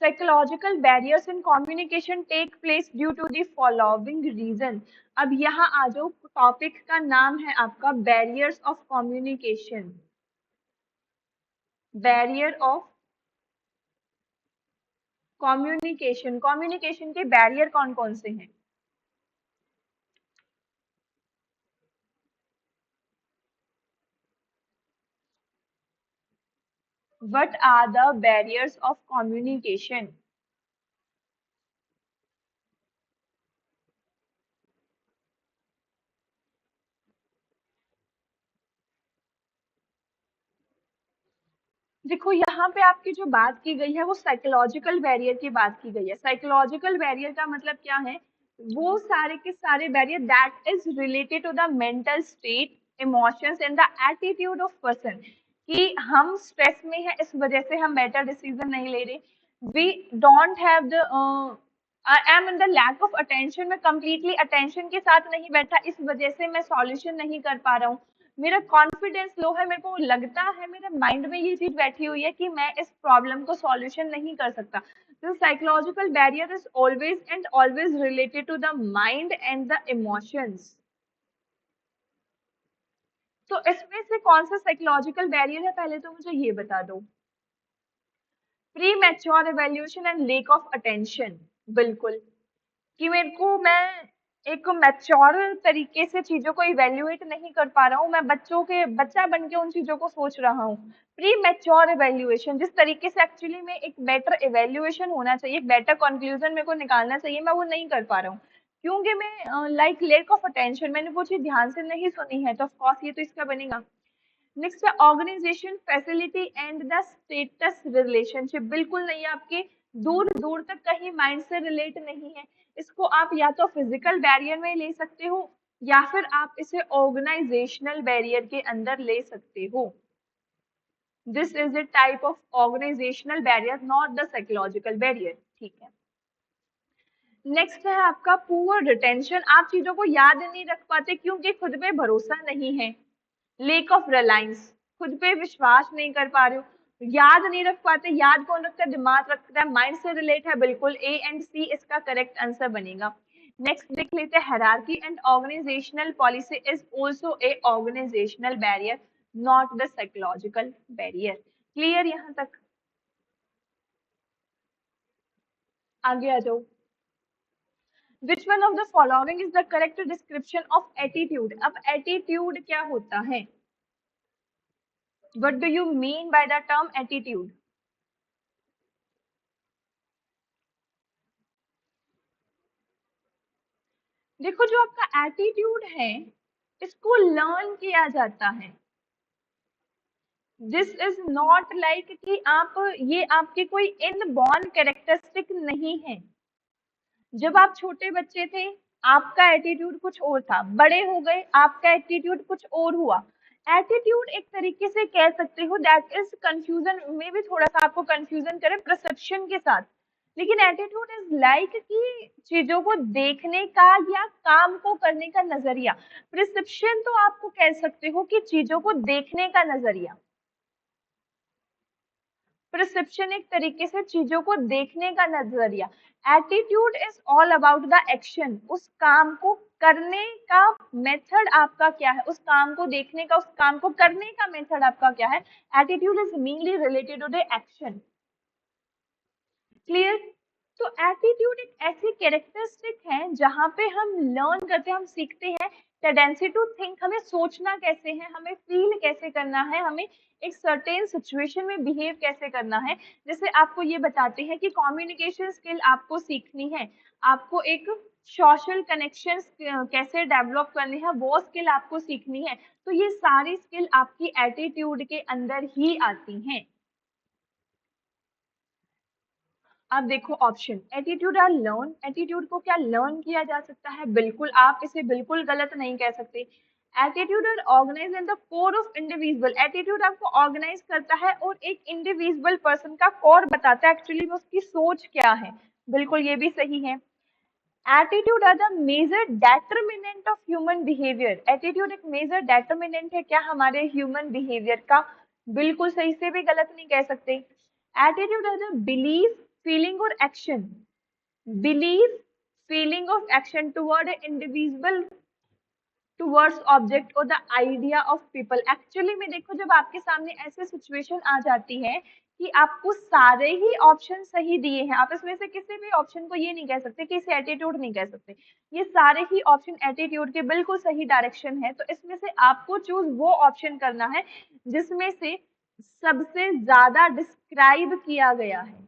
Psychological barriers in communication take place due to the following reason। अब यहाँ आ जाओ, टॉपिक का नाम है आपका barriers of communication. Barrier of communication, communication के बैरियर कौन कौन से हैं? What are the barriers of communication? देखो यहाँ पे आपकी जो बात की गई है वो साइकोलॉजिकल बैरियर की बात की गई है। साइकोलॉजिकल बैरियर का मतलब क्या है? वो सारे के सारे barrier that is related to the mental state, emotions and the attitude of person, कि हम स्ट्रेस में है इस वजह से हम बेटर डिसीजन नहीं ले रहे, we don't have the I am in the lack of attention, मैं कंप्लीटली अटेंशन के साथ नहीं बैठा, इस वजह से मैं सॉल्यूशन नहीं कर पा रहा हूँ, मेरा कॉन्फिडेंस लो है, मेरे को लगता है मेरे माइंड में ये चीज बैठी हुई है कि मैं इस प्रॉब्लम को सॉल्यूशन नहीं कर सकता। तो psychological barrier is always and always related to the mind and the emotions. तो इसमें से कौन सा साइकोलॉजिकल बैरियर है, पहले तो मुझे ये बता दो। Pre mature evaluation and lake of attention, बिल्कुल, कि मेरे को मैं एक मैच्योर तरीके से चीजों को इवेल्युएट नहीं कर पा रहा हूँ, मैं बच्चा बन के उन चीजों को सोच रहा हूँ। प्री मैच्योर इवेल्युएशन, जिस तरीके से एक्चुअली में एक बेटर इवेल्युएशन होना चाहिए, एक बेटर कंक्लूजन मेरे को निकालना चाहिए, मैं वो नहीं कर पा रहा हूँ, क्योंकि मैं लाइक लेक ऑफ अटेंशन, मैंने वो चीज ध्यान से नहीं सुनी है, तो ऑफकोर्स ये तो इसका बनेगा। नेक्स्ट है organization facility and the status relationship, बिल्कुल नहीं है, आपके दूर दूर तक कहीं माइंड से रिलेट नहीं है, इसको आप या तो फिजिकल बैरियर में ले सकते हो या फिर आप इसे ऑर्गेनाइजेशनल बैरियर के अंदर ले सकते हो। This is a type of organizational barrier, not the psychological barrier, ठीक है। नेक्स्ट है आपका पुअर रिटेंशन, आप चीजों को याद नहीं रख पाते क्योंकि खुद पे भरोसा नहीं है। लेक ऑफ रिलायंस, खुद पे विश्वास नहीं कर पा रहे हो, याद नहीं रख पाते, याद कौन रखता है, दिमाग रखता है, माइंड से रिलेट है, बिल्कुल ए एंड सी इसका करेक्ट आंसर बनेगा। नेक्स्ट देख लेते हैं, hierarchy and organizational policy is also a organizational barrier, not the psychological barrier. Clear यहाँ तक? आगे आ जाओ। Which one of the following is the correct description of attitude, अब एटीट्यूड क्या होता है, what do you mean by the term attitude? देखो जो आपका एटीट्यूड है इसको लर्न किया जाता है, दिस इज नॉट लाइक कि आप ये आपकी कोई इनबॉर्न कैरेक्टरिस्टिक नहीं है। जब आप छोटे बच्चे थे आपका एटीट्यूड कुछ और था, बड़े हो गए आपका एटीट्यूड कुछ और हुआ। एटीट्यूड एक तरीके से कह सकते हो दैट इज कंफ्यूजन, में भी थोड़ा सा आपको कंफ्यूजन करे परसेप्शन के साथ, लेकिन एटीट्यूड इज लाइक कि चीजों को देखने का या काम को करने का नजरिया। परसेप्शन तो आपको कह सकते हो कि चीजों को देखने का नजरिया, परसेप्शन एक तरीके से चीजों को देखने का नजरिया। Attitude is all about the action, उस काम को करने का मेथड आपका क्या है, उस काम को देखने का, उस काम को करने का मेथड आपका क्या है। Attitude is mainly related to the action. Clear? तो एटीट्यूड एक ऐसी कैरेक्टरिस्टिक है जहां पे हम लर्न करते हैं, हम सीखते हैं टेंडेंसी टू थिंक, हमें सोचना कैसे है, हमें फील कैसे करना है, हमें एक सर्टेन सिचुएशन में बिहेव कैसे करना है। जैसे आपको ये बताते हैं कि कम्युनिकेशन स्किल आपको सीखनी है, आपको एक सोशल कनेक्शन कैसे डेवलप करने हैं वो स्किल आपको सीखनी है, तो ये सारी स्किल आपकी एटीट्यूड के अंदर ही आती हैं। अब देखो option, attitude are learn, attitude को क्या लर्न किया जा सकता है, बिल्कुल, आप इसे बिल्कुल गलत नहीं कह सकते। Attitude are organize in the core of individual, attitude आपको ऑर्गेनाइज करता है और एक इंडिविजुअल पर्सन का कोर बताता है एक्चुअली में उसकी सोच क्या है, बिल्कुल ये भी सही है। Attitude are the major determinant of human behaviour, attitude एक मेजर डेटरमिनेंट है क्या हमारे ह्यूमन बिहेवियर का, बिल्कुल सही, से भी गलत नहीं कह सकते। Attitude are the belief, feeling और action, belief, feeling of action toward individual, towards object और the idea of people. Actually में देखो जब आपके सामने ऐसे सिचुएशन आ जाती है कि आपको सारे ही ऑप्शन सही दिए हैं, आप इसमें से किसी भी ऑप्शन को ये नहीं कह सकते कि इसे एटीट्यूड नहीं कह सकते, ये सारे ही ऑप्शन एटीट्यूड के बिल्कुल सही डायरेक्शन है, तो इसमें से आपको चूज वो ऑप्शन करना है जिसमें से सबसे ज्यादा डिस्क्राइब किया गया है,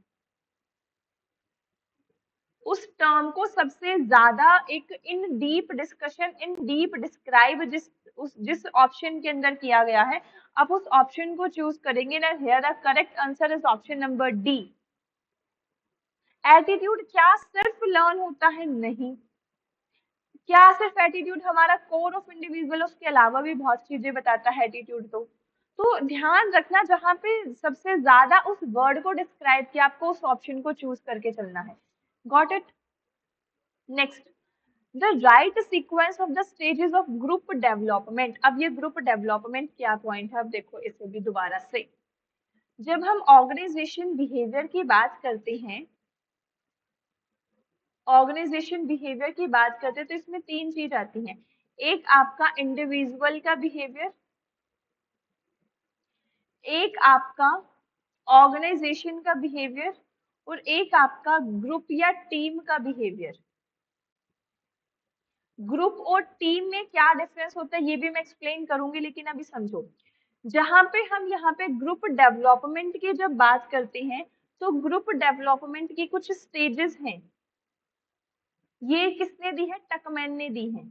उस टर्म को सबसे ज्यादा एक इन डीप डिस्कशन, इन डीप डिस्क्राइब जिस ऑप्शन के अंदर किया गया है, आप उस ऑप्शन को चूज करेंगे ना। Here the correct answer is option number D. Attitude क्या सिर्फ लर्न होता है? नहीं। क्या सिर्फ एटीट्यूड हमारा कोर ऑफ इंडिविजुअल, उसके अलावा भी बहुत चीजें बताता है एटीट्यूड, तो तो ध्यान रखना जहां पे सबसे ज्यादा उस वर्ड को डिस्क्राइब किया, आपको उस ऑप्शन को चूज करके चलना है। Got it? Next, the right sequence of the stages of group development. अब ये ग्रुप डेवलपमेंट क्या पॉइंट है, अब देखो इसे भी दोबारा से। जब हम ऑर्गेनाइजेशन बिहेवियर की बात करते हैं, ऑर्गेनाइजेशन बिहेवियर की बात करते हैं, तो इसमें तीन चीज आती हैं। एक आपका इंडिविजुअल का बिहेवियर, एक आपका ऑर्गेनाइजेशन का बिहेवियर, और एक आपका ग्रुप या टीम का बिहेवियर। ग्रुप और टीम में क्या डिफरेंस होता है ये भी मैं एक्सप्लेन करूंगी, लेकिन अभी समझो। जहां पे हम यहाँ पे ग्रुप डेवलपमेंट की जब बात करते हैं, तो ग्रुप डेवलपमेंट की कुछ स्टेजेस हैं। ये किसने दी है? टकमैन ने दी है।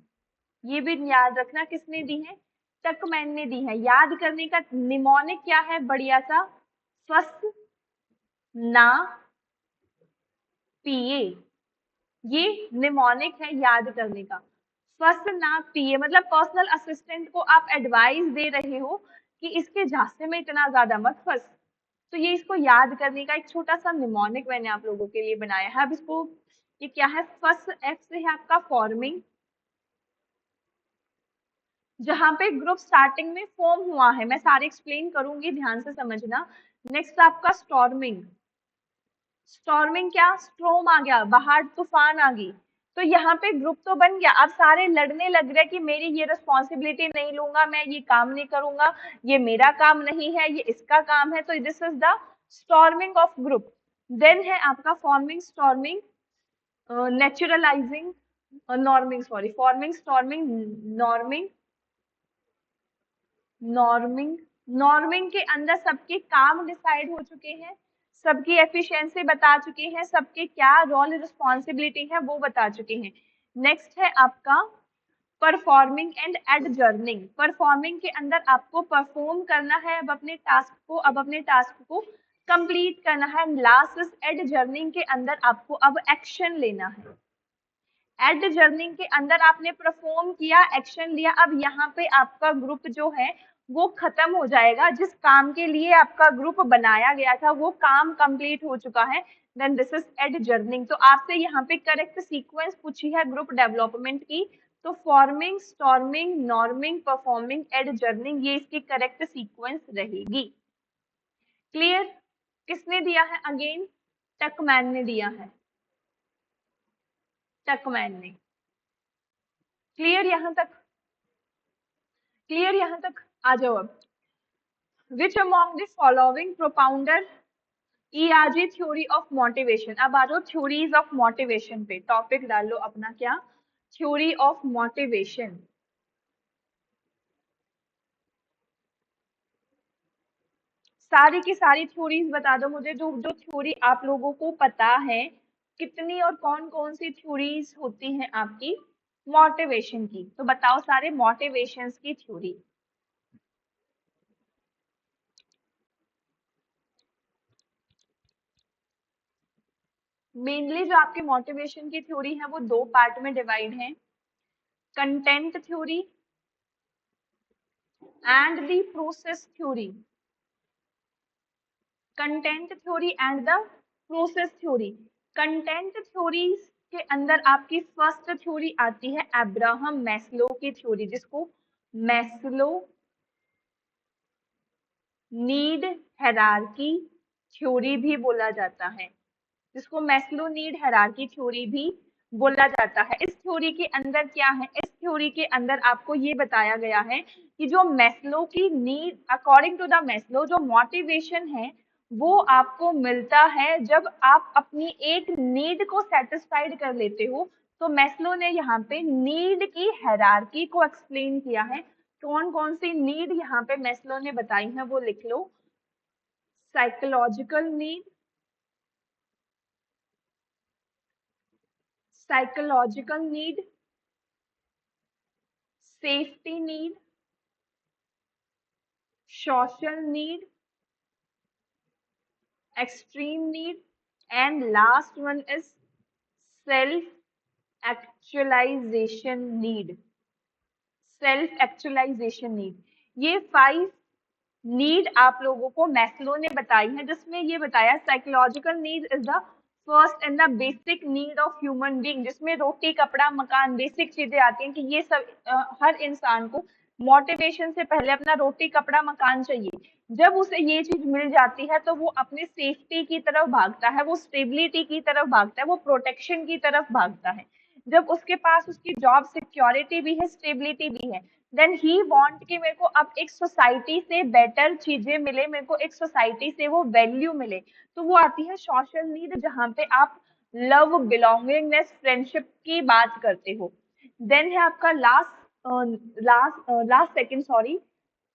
ये भी याद रखना, किसने दी है? टकमैन ने दी है। याद करने का निमोनिक क्या है बढ़िया सा? फर्स्ट ना पिए, ये निमोनिक है याद करने का। फर्स्ट ना पिए मतलब पर्सनल असिस्टेंट को आप एडवाइस दे रहे हो कि इसके झांसे में इतना ज्यादा मत फंस। तो ये इसको याद करने का एक छोटा सा निमोनिक मैंने आप लोगों के लिए बनाया है। अब इसको, ये क्या है? फर्स्ट एफ से है आपका फॉर्मिंग, जहां पे ग्रुप स्टार्टिंग में फॉर्म हुआ है। मैं सारे एक्सप्लेन करूंगी, ध्यान से समझना। नेक्स्ट आपका स्टॉर्मिंग। स्टॉर्मिंग क्या? स्ट्रोम आ गया, बाहर तूफान आ गई। तो यहाँ पे ग्रुप तो बन गया, अब सारे लड़ने लग रहे कि मेरी ये रिस्पॉन्सिबिलिटी नहीं लूंगा, मैं ये काम नहीं करूंगा, ये मेरा काम नहीं है, ये इसका काम है। तो this is the storming of group. Then है आपका forming, storming, naturalising, norming, sorry, forming, storming, norming, norming. Norming के अंदर सबके काम डिसाइड हो चुके हैं, सबकी एफिशिएंसी बता चुके हैं, सबके क्या रोल रिस्पॉन्सिबिलिटी है वो बता चुके हैं। नेक्स्ट है आपका परफॉर्मिंग एंड एडजर्निंग। परफॉर्मिंग के अंदर आपको परफॉर्म करना है, अब अपने टास्क को, अब अपने टास्क को कंप्लीट करना है। लास्ट इज एडजर्निंग के अंदर आपको अब एक्शन लेना है। एट जर्निंग के अंदर आपने परफॉर्म किया, एक्शन लिया, अब यहाँ पे आपका ग्रुप जो है वो खत्म हो जाएगा। जिस काम के लिए आपका ग्रुप बनाया गया था वो काम कंप्लीट हो चुका है। Then this is adjourning. तो आपसे यहाँ पे करेक्ट सीक्वेंस पूछी है ग्रुप डेवलपमेंट की, तो forming, storming, norming, performing, adjourning, ये इसकी करेक्ट सीक्वेंस रहेगी। क्लियर? किसने दिया है? अगेन टकमैन ने दिया है, टकमैन ने। क्लियर यहाँ तक? क्लियर यहाँ तक? आ जाओ अब। Which among the following propounder ERG theory of motivation. अब आ जाओ थ्योरीज ऑफ मोटिवेशन पे, टॉपिक डाल लो अपना क्या? Theory of motivation. सारी की सारी थ्योरीज बता दो मुझे, जो जो थ्योरी आप लोगों को पता है। कितनी और कौन कौन सी थ्योरीज होती हैं आपकी मोटिवेशन की? तो बताओ सारे मोटिवेशंस की थ्योरी। मेनली जो आपकी मोटिवेशन की थ्योरी है वो दो पार्ट में डिवाइड है, content theory and the process theory. Content theory and the process theory. Content theory के अंदर आपकी फर्स्ट थ्योरी आती है अब्राहम मैस्लो की थ्योरी, जिसको मैस्लो नीड हायरार्की थ्योरी भी बोला जाता है, जिसको मैस्लो नीड हायरार्की थ्योरी भी बोला जाता है। इस थ्योरी के अंदर क्या है? इस थ्योरी के अंदर आपको ये बताया गया है कि जो मैस्लो की need, according to the Maslow, जो मोटिवेशन है वो आपको मिलता है जब आप अपनी एक नीड को सेटिस्फाइड कर लेते हो। तो मैस्लो ने यहाँ पे नीड की हायरार्की को एक्सप्लेन किया है। कौन कौन सी नीड यहाँ पे मैस्लो ने बताई है वो लिख लो। Psychological need, psychological need, safety need, social need, extreme need, and last one is self actualization need. Self actualization need. ये 5 नीड आप लोगों को मैस्लो ने बताई है, जिसमें ये बताया psychological need is the first and the basic need of human being, जिसमें रोटी कपड़ा मकान बेसिक चीजें आती हैं कि ये सब हर इंसान को मोटिवेशन से पहले अपना रोटी कपड़ा मकान चाहिए। जब उसे ये चीज मिल जाती है तो वो अपने सेफ्टी की तरफ भागता है, वो स्टेबिलिटी की तरफ भागता है, वो प्रोटेक्शन की तरफ भागता है। जब उसके पास उसकी जॉब सिक्योरिटी भी है, स्टेबिलिटी भी है, देन ही वांट कि मेरे को अब एक सोसाइटी से बेटर चीजें मिले, मेरे को एक सोसाइटी से वो वैल्यू मिले। तो वो आती है सोशल नीड, जहाँ पे आप लव, बिलोंगिंगनेस, फ्रेंडशिप की बात करते हो। देन है आपका last second, sorry,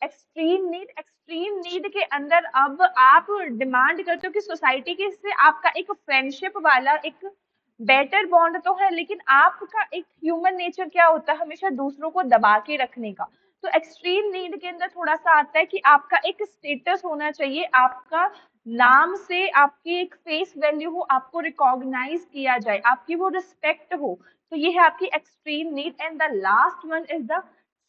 extreme need. Extreme need के अंदर अब आप डिमांड करते हो कि सोसाइटी के से आपका एक फ्रेंडशिप वाला एक बेटर बॉन्ड तो है, लेकिन आपका एक ह्यूमन नेचर क्या होता है, हमेशा दूसरों को दबा के रखने का। तो एक्सट्रीम नीड के अंदर थोड़ा सा आता है कि आपका एक स्टेटस होना चाहिए, आपका नाम से आपकी एक फेस वैल्यू हो, आपको रिकॉग्नाइज किया जाए, आपकी वो रिस्पेक्ट हो। तो ये है आपकी extreme need. And the last one is the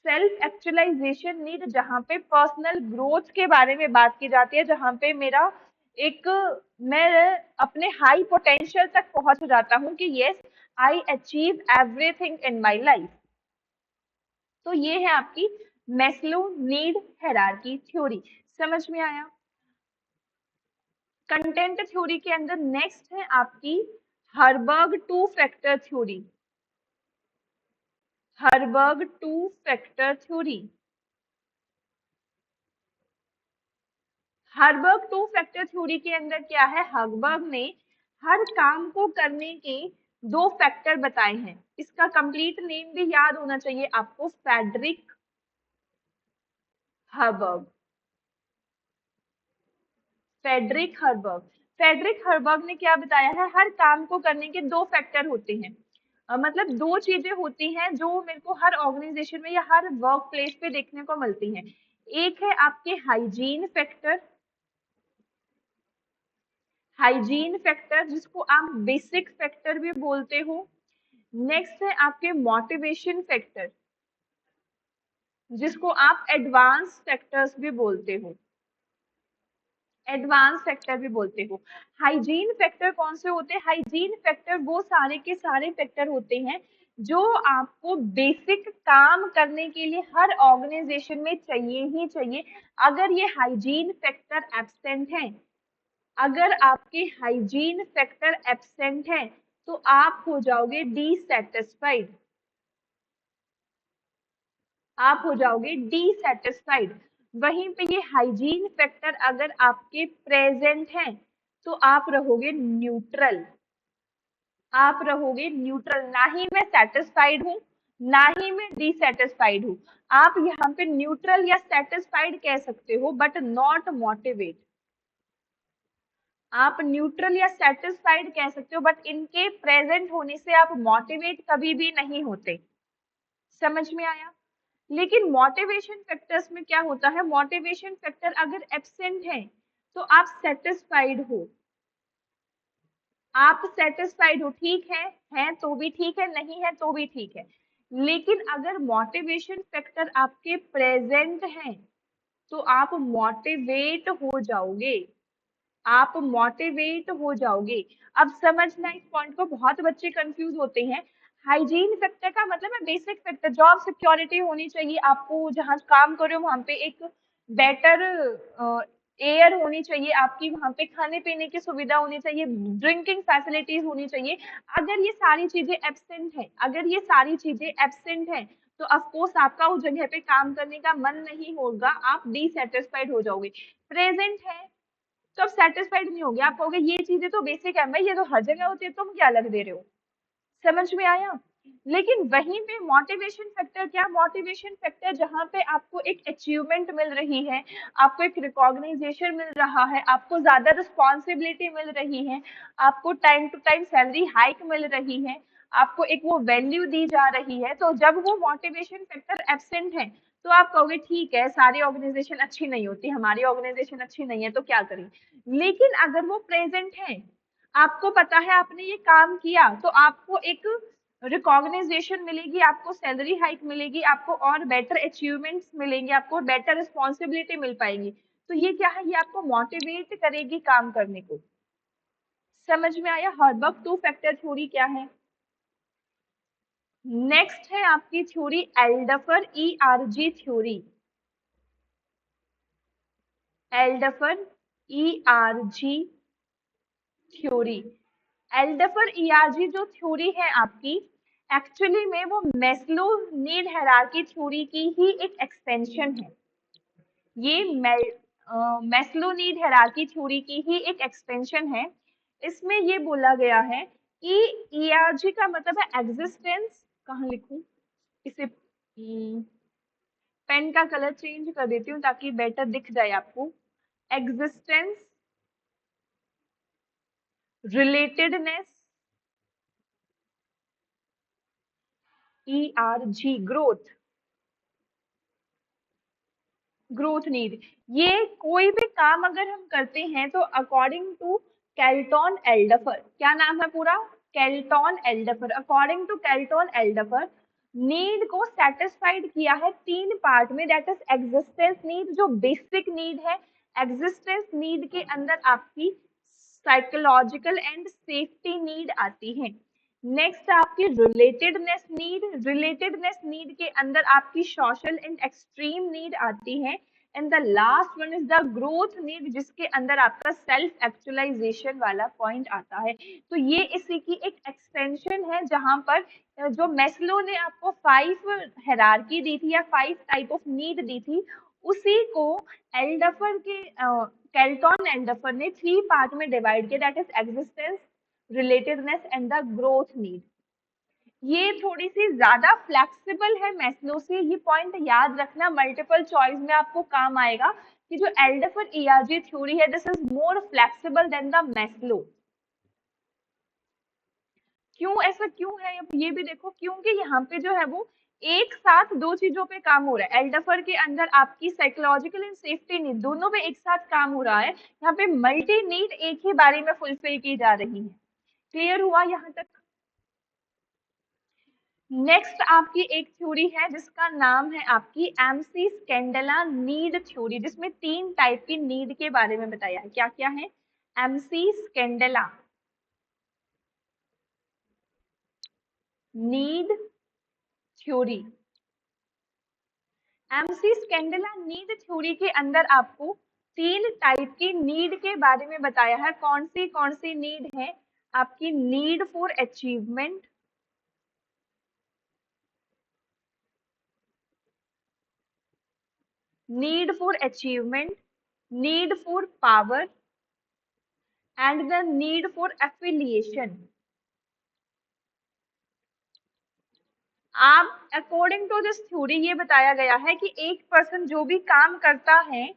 self actualization need, जहाँ पे पर्सनल ग्रोथ के बारे में बात की जाती है, जहाँ पे मेरा एक, मैं अपने हाई पोटेंशियल तक पहुंच जाता हूँ कि yes, I achieve everything in my life. तो ये है आपकी मैस्लो नीड हायरार्की थ्योरी। समझ में आया? कंटेंट थ्योरी के अंदर नेक्स्ट है आपकी Herzberg two factor theory. Herzberg two factor theory. Herzberg two factor theory के अंदर क्या है, हर्बर्ग ने हर काम को करने के दो फैक्टर बताए हैं। इसका कंप्लीट नेम भी याद होना चाहिए आपको, फ्रेडरिक हर्बर्ग। फ्रेडरिक हर्बर्ग। फ्रेडरिक हर्बर्ग ने क्या बताया है, हर काम को करने के दो फैक्टर होते हैं। मतलब दो चीजें होती हैं जो मेरे को हर ऑर्गेनाइजेशन में या हर वर्क प्लेस पे देखने को मिलती हैं। एक है आपके हाइजीन फैक्टर, हाइजीन फैक्टर जिसको आप बेसिक फैक्टर भी बोलते हो। नेक्स्ट है आपके मोटिवेशन फैक्टर, जिसको आप एडवांस फैक्टर्स भी बोलते हो, एडवांस फैक्टर भी बोलते हो। हाइजीन फैक्टर कौन से होते हैं, हाइजीन फैक्टर वो सारे के सारे फैक्टर होते हैं जो आपको बेसिक काम करने के लिए हर ऑर्गेनाइजेशन में चाहिए ही चाहिए। अगर ये हाइजीन फैक्टर एब्सेंट है, अगर आपके हाइजीन फैक्टर एब्सेंट है, तो आप हो जाओगे डिसैटिस्फाइड, आप हो जाओगे डिसैटिस्फाइड। वहीं पे ये हाइजीन फैक्टर अगर आपके प्रेजेंट हैं, तो आप रहोगे न्यूट्रल, आप रहोगे न्यूट्रल। ना ही मैं सेटिस्फाइड हूँ, ना ही मैं डिसैटिस्फाइड हूँ। आप यहाँ पे न्यूट्रल या सेटिस्फाइड कह सकते हो, बट नॉट मोटिवेट। आप न्यूट्रल या सेटिस्फाइड कह सकते हो, बट इनके प्रेजेंट होने से आप मोटिवेट कभी भी नहीं होते। समझ में आया? लेकिन मोटिवेशन फैक्टर्स में क्या होता है, मोटिवेशन फैक्टर अगर एब्सेंट है तो आप सेटिस्फाइड हो, आप सेटिस्फाइड हो, ठीक है तो भी ठीक है, नहीं है तो भी ठीक है। लेकिन अगर मोटिवेशन फैक्टर आपके प्रेजेंट है तो आप मोटिवेट हो जाओगे, आप मोटिवेट हो जाओगे। अब समझना इस पॉइंट को, बहुत बच्चे कंफ्यूज होते हैं। हाइजीन फैक्टर का मतलब है बेसिक फैक्टर, जॉब सिक्योरिटी होनी चाहिए, आपको जहाँ काम कर रहे हो वहां पे एक बेटर एयर होनी चाहिए, आपकी वहां पे खाने पीने की सुविधा होनी चाहिए, ड्रिंकिंग फैसिलिटीज होनी चाहिए। अगर ये सारी चीजें एब्सेंट है, अगर ये सारी चीजें एब्सेंट है, तो ऑफकोर्स आपका उस जगह पे काम करने का मन नहीं होगा, आप डिसैटिस्फाइड हो जाओगे। प्रेजेंट है तो आप सेटिस्फाइड नहीं होगे, आप कहोगे ये चीजें तो बेसिक है भाई, ये तो हर जगह होती है, तुम क्या अलग दे रहे हो। समझ में आया? लेकिन वहीं पे मोटिवेशन फैक्टर क्या, मोटिवेशन फैक्टर जहां पे आपको एक अचीवमेंट मिल रही है, आपको एक रिकॉग्नाइजेशन मिल रहा है, आपको ज्यादा रिस्पॉन्सिबिलिटी मिल रही है, आपको time to time salary hike मिल रही है, आपको एक वो वैल्यू दी जा रही है। तो जब वो मोटिवेशन फैक्टर एब्सेंट है तो आप कहोगे ठीक है, सारी ऑर्गेनाइजेशन अच्छी नहीं होती, हमारी ऑर्गेनाइजेशन अच्छी नहीं है तो क्या करें। लेकिन अगर वो प्रेजेंट है, आपको पता है आपने ये काम किया, तो आपको एक रिकॉग्नाइजेशन मिलेगी, आपको सैलरी हाइक मिलेगी, आपको और बेटर अचीवमेंट्स मिलेंगे, आपको बेटर रिस्पॉन्सिबिलिटी मिल पाएगी। तो ये क्या है, ये आपको मोटिवेट करेगी काम करने को। समझ में आया हर्बर्ग टू फैक्टर थ्योरी क्या है। नेक्स्ट है आपकी theory Alderfer ERG theory. Alderfer ERG theory. Alderfer ERG जो थ्योरी है आपकी, एक्चुअली में वो मैस्लो नीड हायरार्की थ्योरी की ही एक एक्सटेंशन है। ये मैस्लो नीड हायरार्की थ्योरी की ही एक एक्सटेंशन है। इसमें ये बोला गया है कि ईआरजी का मतलब है एग्जिस्टेंस, कहाँ लिखूं इसे, पेन का कलर चेंज कर देती हूँ ताकि बेटर दिख जाए आपको। Existence, relatedness, ERG growth, growth need. ये कोई भी काम अगर हम करते हैं तो अकॉर्डिंग टू केल्टन एल्डफर, क्या नाम है पूरा, Clayton Alderfer, according to Clayton Alderfer need को सेटिस्फाइड किया है तीन पार्ट में, दैट इज एग्जिस्टेंस नीड जो बेसिक नीड है। एग्जिस्टेंस नीड के अंदर आपकी साइकोलॉजिकल एंड सेफ्टी नीड आती है। नेक्स्ट आपकी रिलेटेडनेस नीड, रिलेटेडनेस नीड के अंदर आपकी सोशल एंड एक्सट्रीम नीड आती है। And the last one is the growth need जिसके अंदर आपका सेल्फ एक्चुअलाइजेशन वाला पॉइंट आता है। तो ये इसी की एक एक्सटेंशन है जहां पर जो मेस्लो ने आपको 5 हायरार्की दी थी या 5 टाइप ऑफ नीड दी थी, उसी को एल्डफर के केल्टन एल्डफर ने 3 पार्ट में डिवाइड किया, that is existence, relatedness and the growth need. ये थोड़ी सी ज्यादा फ्लेक्सिबल है मैस्लो से, ये पॉइंट याद रखना, मल्टीपल चॉइस में आपको काम आएगा कि जो एल्डफर ईआरजी थ्योरी है this is more flexible than the Maslow. क्यों ऐसा क्यों है ये भी देखो, क्योंकि यहाँ पे जो है वो एक साथ दो चीजों पे काम हो रहा है। एल्डफर के अंदर आपकी साइकोलॉजिकल एंड सेफ्टी नीड दोनों पे एक साथ काम हो रहा है, यहाँ पे मल्टी नीड एक ही बारी में फुलफिल की जा रही है। क्लियर हुआ यहाँ तक। नेक्स्ट आपकी एक थ्योरी है जिसका नाम है आपकी एमसी स्केंडेला नीड थ्योरी, जिसमें 3 टाइप की नीड के बारे में बताया है। क्या क्या है, McClelland need theory. McClelland need theory के अंदर आपको 3 टाइप की नीड के बारे में बताया है। कौन सी नीड है आपकी, need for achievement, need for achievement, need for power and the need for affiliation. आप अकॉर्डिंग टू दिस थ्योरी ये बताया गया है कि एक पर्सन जो भी काम करता है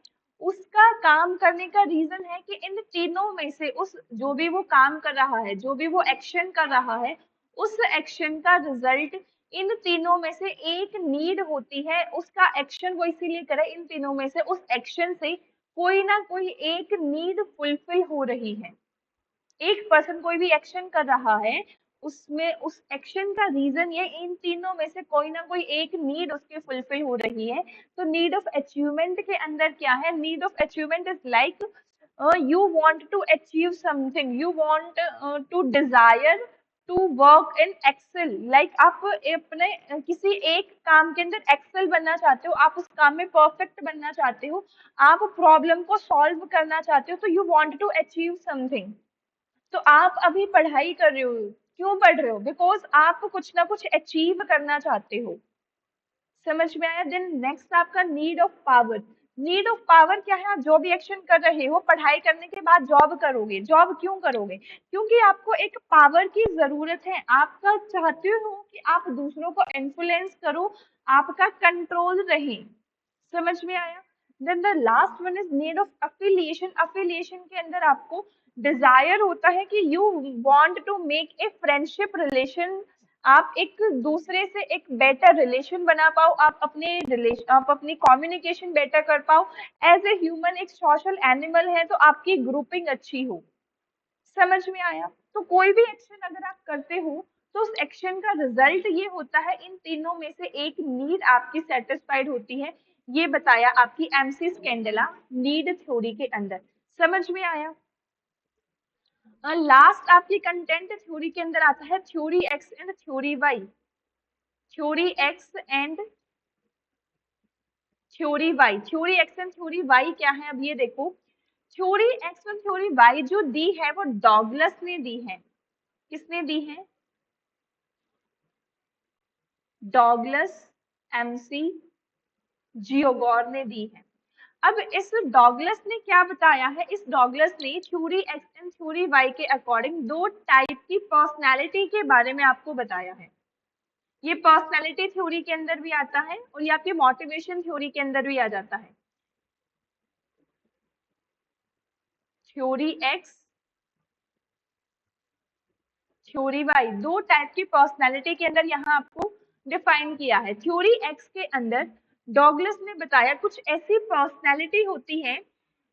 उसका काम करने का रीजन है कि इन तीनों में से उस जो भी वो काम कर रहा है, जो भी वो एक्शन कर रहा है, उस एक्शन का रिजल्ट इन तीनों में से एक नीड होती है। उसका एक्शन वो इसीलिए करे, इन तीनों में से उस एक्शन से कोई ना कोई एक नीड फुलफिल हो रही है। एक पर्सन कोई भी एक्शन कर रहा है, उसमें उस एक्शन का रीजन ये इन तीनों में से कोई ना कोई एक नीड उसकी फुलफिल हो रही है। तो नीड ऑफ अचीवमेंट के अंदर क्या है, need of achievement is like you want to achieve something, you want to desire to work in excel, like आप अपने किसी एक काम के अंदर एक्सेल बनना चाहते हो, आप उस काम में परफेक्ट बनना चाहते हो, आप प्रॉब्लम को सॉल्व करना चाहते हो, तो you want to achieve something. तो आप अभी पढ़ाई कर रहे हो, क्यों पढ़ रहे हो, बिकॉज आप कुछ ना कुछ अचीव करना चाहते हो। समझ में आया। देन नेक्स्ट आपका need of power. Need of power क्या है, आप जो भी एक्शन कर रहे हो, पढ़ाई करने के बाद जॉब करोगे, जॉब क्यों करोगे, क्योंकि आपको एक पावर की जरूरत है, आपका चाहते हो कि आप दूसरों को इन्फ्लुएंस करो, आपका कंट्रोल रहे। समझ में आया। Then the last one is need of affiliation. Affiliation के अंदर आपको डिजायर होता है कि you want to make a friendship relation, आप एक दूसरे से एक बेटर रिलेशन बना पाओ, आप अपनी कम्युनिकेशन बेटर कर पाओ। एज ए ह्यूमन एक सोशल एनिमल है, तो आपकी ग्रुपिंग अच्छी हो। समझ में आया। तो कोई भी एक्शन अगर आप करते हो तो उस एक्शन का रिजल्ट ये होता है, इन तीनों में से एक नीड आपकी सेटिस्फाइड होती है। ये बताया आपकी एमसी स्केंडेला नीड थ्योरी के अंदर। समझ में आया? लास्ट आपकी कंटेंट थ्योरी के अंदर आता है theory X and theory Y. Theory X and theory Y, theory X and theory Y क्या है अब ये देखो। थ्योरी एक्स और थ्योरी वाई जो दी है वो डॉगलस ने दी है। किसने दी है? डॉगलस एमसी जियोगॉर ने दी है। अब इस डॉगलस ने क्या बताया है? इस डॉगलस ने theory X and theory Y के अकॉर्डिंग दो टाइप की पर्सनैलिटी के बारे में आपको बताया है। ये पर्सनैलिटी थ्योरी के अंदर भी आता है और ये आपकी मोटिवेशन थ्योरी के अंदर भी आ जाता है। थ्योरी एक्स थ्योरी वाई, दो टाइप की पर्सनैलिटी के अंदर यहाँ आपको डिफाइन किया है। थ्योरी एक्स के अंदर डॉगलस ने बताया कुछ ऐसी पर्सनैलिटी होती है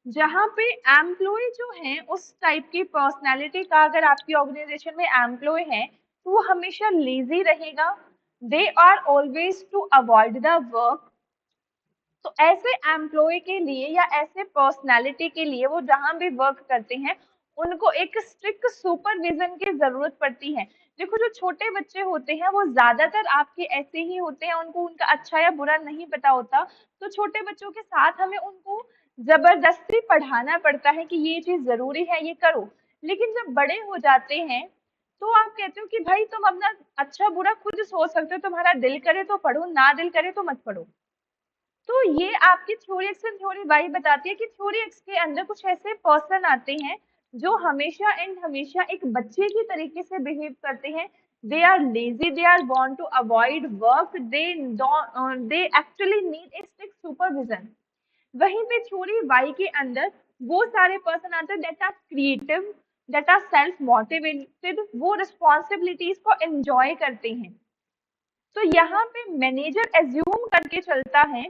जहां पे एम्प्लॉय जो है उस टाइप की पर्सनैलिटी का, अगर आपकी ऑर्गेनाइजेशन में एम्प्लॉय है तो वो हमेशा लेजी रहेगा। They are always to avoid the work. तो ऐसे एम्प्लॉय के लिए या ऐसे पर्सनालिटी के लिए वो जहां भी वर्क करते हैं उनको एक स्ट्रिक्ट सुपरविजन की जरूरत पड़ती है। देखो जो छोटे बच्चे होते हैं वो ज्यादातर आपके ऐसे ही होते हैं, उनको उनका अच्छा या बुरा नहीं पता होता। तो छोटे बच्चों के साथ हमें उनको जबरदस्ती पढ़ाना पड़ता है कि ये चीज जरूरी है, ये करो। लेकिन जब बड़े हो जाते हैं तो आप कहते हो कि भाई तुम अपना अच्छा बुरा खुद सोच सकते हो, तुम्हारा दिल करे तो पढ़ो, ना दिल करे तो मत पढ़ो। तो ये आपकी theory X and theory Y बताती है कि थ्योरी एक्स के अंदर कुछ ऐसे पर्सन आते हैं जो हमेशा एंड हमेशा एक बच्चे की तरीके से बिहेव करते हैं। They are lazy, they are want to avoid work, they actually need a strict supervision. वहीं पे थ्योरी वाई के अंदर वो सारे पर्सन आते हैं that are creative, that are self motivated, वो रिस्पॉन्सिबिलिटीज को एंजॉय करते हैं। तो यहाँ पे मैनेजर एज्यूम करके चलता है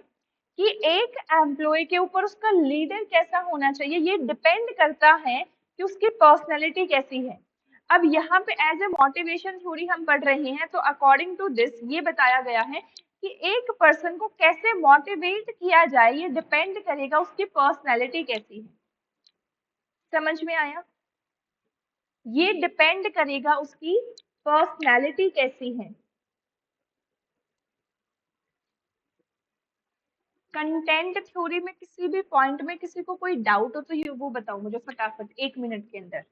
कि एक एम्प्लॉय के ऊपर उसका लीडर कैसा होना चाहिए, ये डिपेंड करता है कि उसकी पर्सनैलिटी कैसी है। अब यहाँ पे एज ए मोटिवेशन थ्योरी हम पढ़ रहे हैं, तो अकॉर्डिंग टू दिस ये बताया गया है कि एक पर्सन को कैसे मोटिवेट किया जाए ये डिपेंड करेगा उसकी पर्सनैलिटी कैसी है। समझ में आया? ये डिपेंड करेगा उसकी पर्सनैलिटी कैसी है। कंटेंट थ्योरी में किसी भी पॉइंट में किसी को कोई डाउट हो तो ये वो बताओ मुझे फटाफट 1 मिनट के अंदर।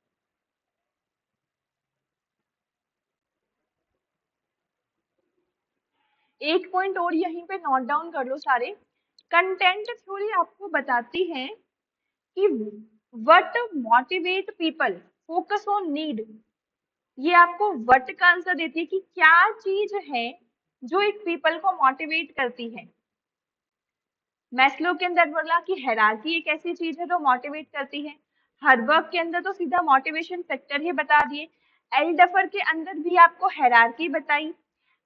एक पॉइंट और यहीं पे नोट डाउन कर लो सारे। कंटेंट थ्योरी आपको बताती है कि what motivate people, focus on need. ये आपको व्हाट का आंसर देती है कि क्या चीज है जो एक पीपल को मोटिवेट करती है। मैस्लो के अंदर बोला कि हायरार्की एक ऐसी चीज है जो मोटिवेट करती है। हर्बर्ग के अंदर तो सीधा मोटिवेशन फैक्टर ही बता दिए। एल डफर के अंदर भी आपको हायरार्की बताई।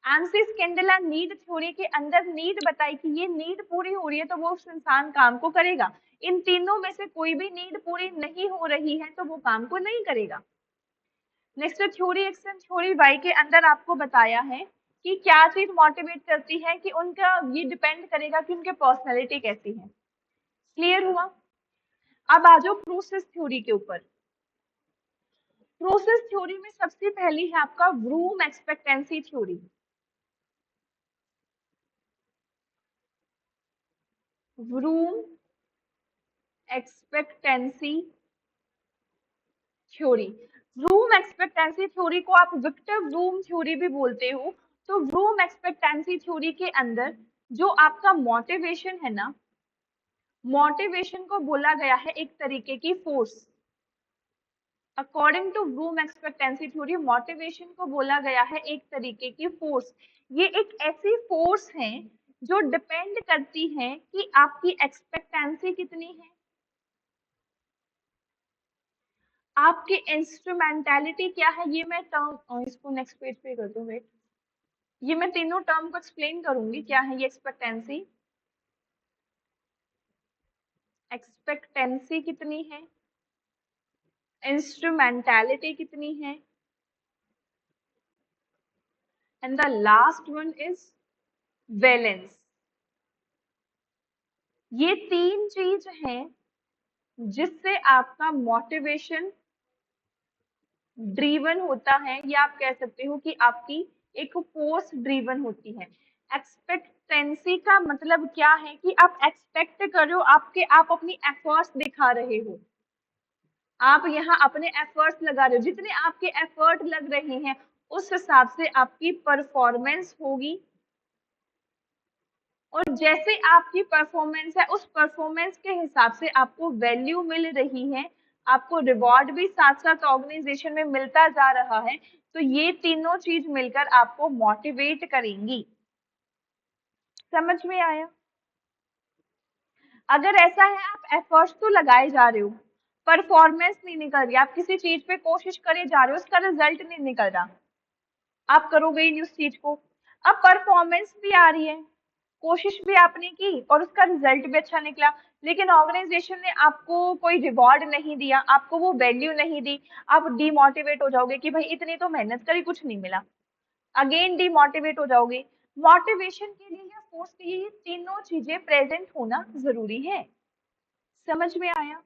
एमसी स्केंडेला नीड थ्योरी के अंदर नीड बताई कि ये नीड पूरी हो रही है तो वो उस इंसान काम को करेगा। इन तीनों में से कोई भी नीड पूरी नहीं हो रही है तो वो काम को नहीं करेगा। Next theory X and theory Y के अंदर आपको बताया है कि क्या चीज मोटिवेट करती है, कि उनका ये डिपेंड करेगा कि उनके पर्सनैलिटी कैसी है। क्लियर हुआ? अब आ जाओ प्रोसेस थ्योरी के ऊपर। प्रोसेस थ्योरी में सबसे पहली है आपका vroom expectancy theory. Vroom expectancy theory. Vroom expectancy theory को आप विक्टर व्रूम थ्योरी भी बोलते हो। तो व्रूम एक्सपेक्टेंसी थ्योरी के अंदर जो आपका मोटिवेशन है ना, मोटिवेशन को बोला गया है एक तरीके की force. According to Bloom expectancy theory motivation को बोला गया है एक तरीके की फोर्स। ये एक ऐसी फोर्स है जो डिपेंड करती है कि आपकी एक्सपेक्टेंसी कितनी है, आपकी इंस्ट्रूमेंटेलिटी क्या है। ये मैं टर्म इसको नेक्स्ट पेज पे कर दूं, वेट। ये मैं तीनों टर्म को एक्सप्लेन करूंगी क्या है ये एक्सपेक्टेंसी। एक्सपेक्टेंसी कितनी है, इंस्ट्रूमेंटेलिटी कितनी है, and the last one is valence. ये तीन चीज हैं जिससे आपका मोटिवेशन ड्रीवन होता है, या आप कह सकते हो कि आपकी एक फोर्स ड्रीवन होती है। एक्सपेक्टेंसी का मतलब क्या है कि आप एक्सपेक्ट कर रहे हो, आप अपनी एफर्ट्स दिखा रहे हो, आप यहाँ अपने एफर्ट्स लगा रहे हो, जितने आपके एफर्ट लग रहे हैं उस हिसाब से आपकी परफॉर्मेंस होगी, और जैसे आपकी परफॉर्मेंस है उस परफॉर्मेंस के हिसाब से आपको वैल्यू मिल रही है, आपको रिवॉर्ड भी साथ साथ ऑर्गेनाइजेशन में मिलता जा रहा है। तो ये तीनों चीज मिलकर आपको मोटिवेट करेंगी। समझ में आया? अगर ऐसा है आप एफर्ट्स तो लगाए जा रहे हो, परफॉर्मेंस नहीं निकल रही, आप किसी चीज पे कोशिश करे जा रहे हो, उसका रिजल्ट नहीं निकल रहा, आप करोगे ही नहीं उस चीज को। अब परफॉर्मेंस भी आ रही है, कोशिश भी आपने की और उसका रिजल्ट भी अच्छा निकला, लेकिन ऑर्गेनाइजेशन ने आपको कोई रिवॉर्ड नहीं दिया, आपको वो वैल्यू नहीं दी, आप डिमोटिवेट हो जाओगे कि भाई इतनी तो मेहनत करी कुछ नहीं मिला, अगेन डिमोटिवेट हो जाओगे। मोटिवेशन के लिए या फोर्स के लिए ये तीनों चीजें प्रेजेंट होना जरूरी है। समझ में आया?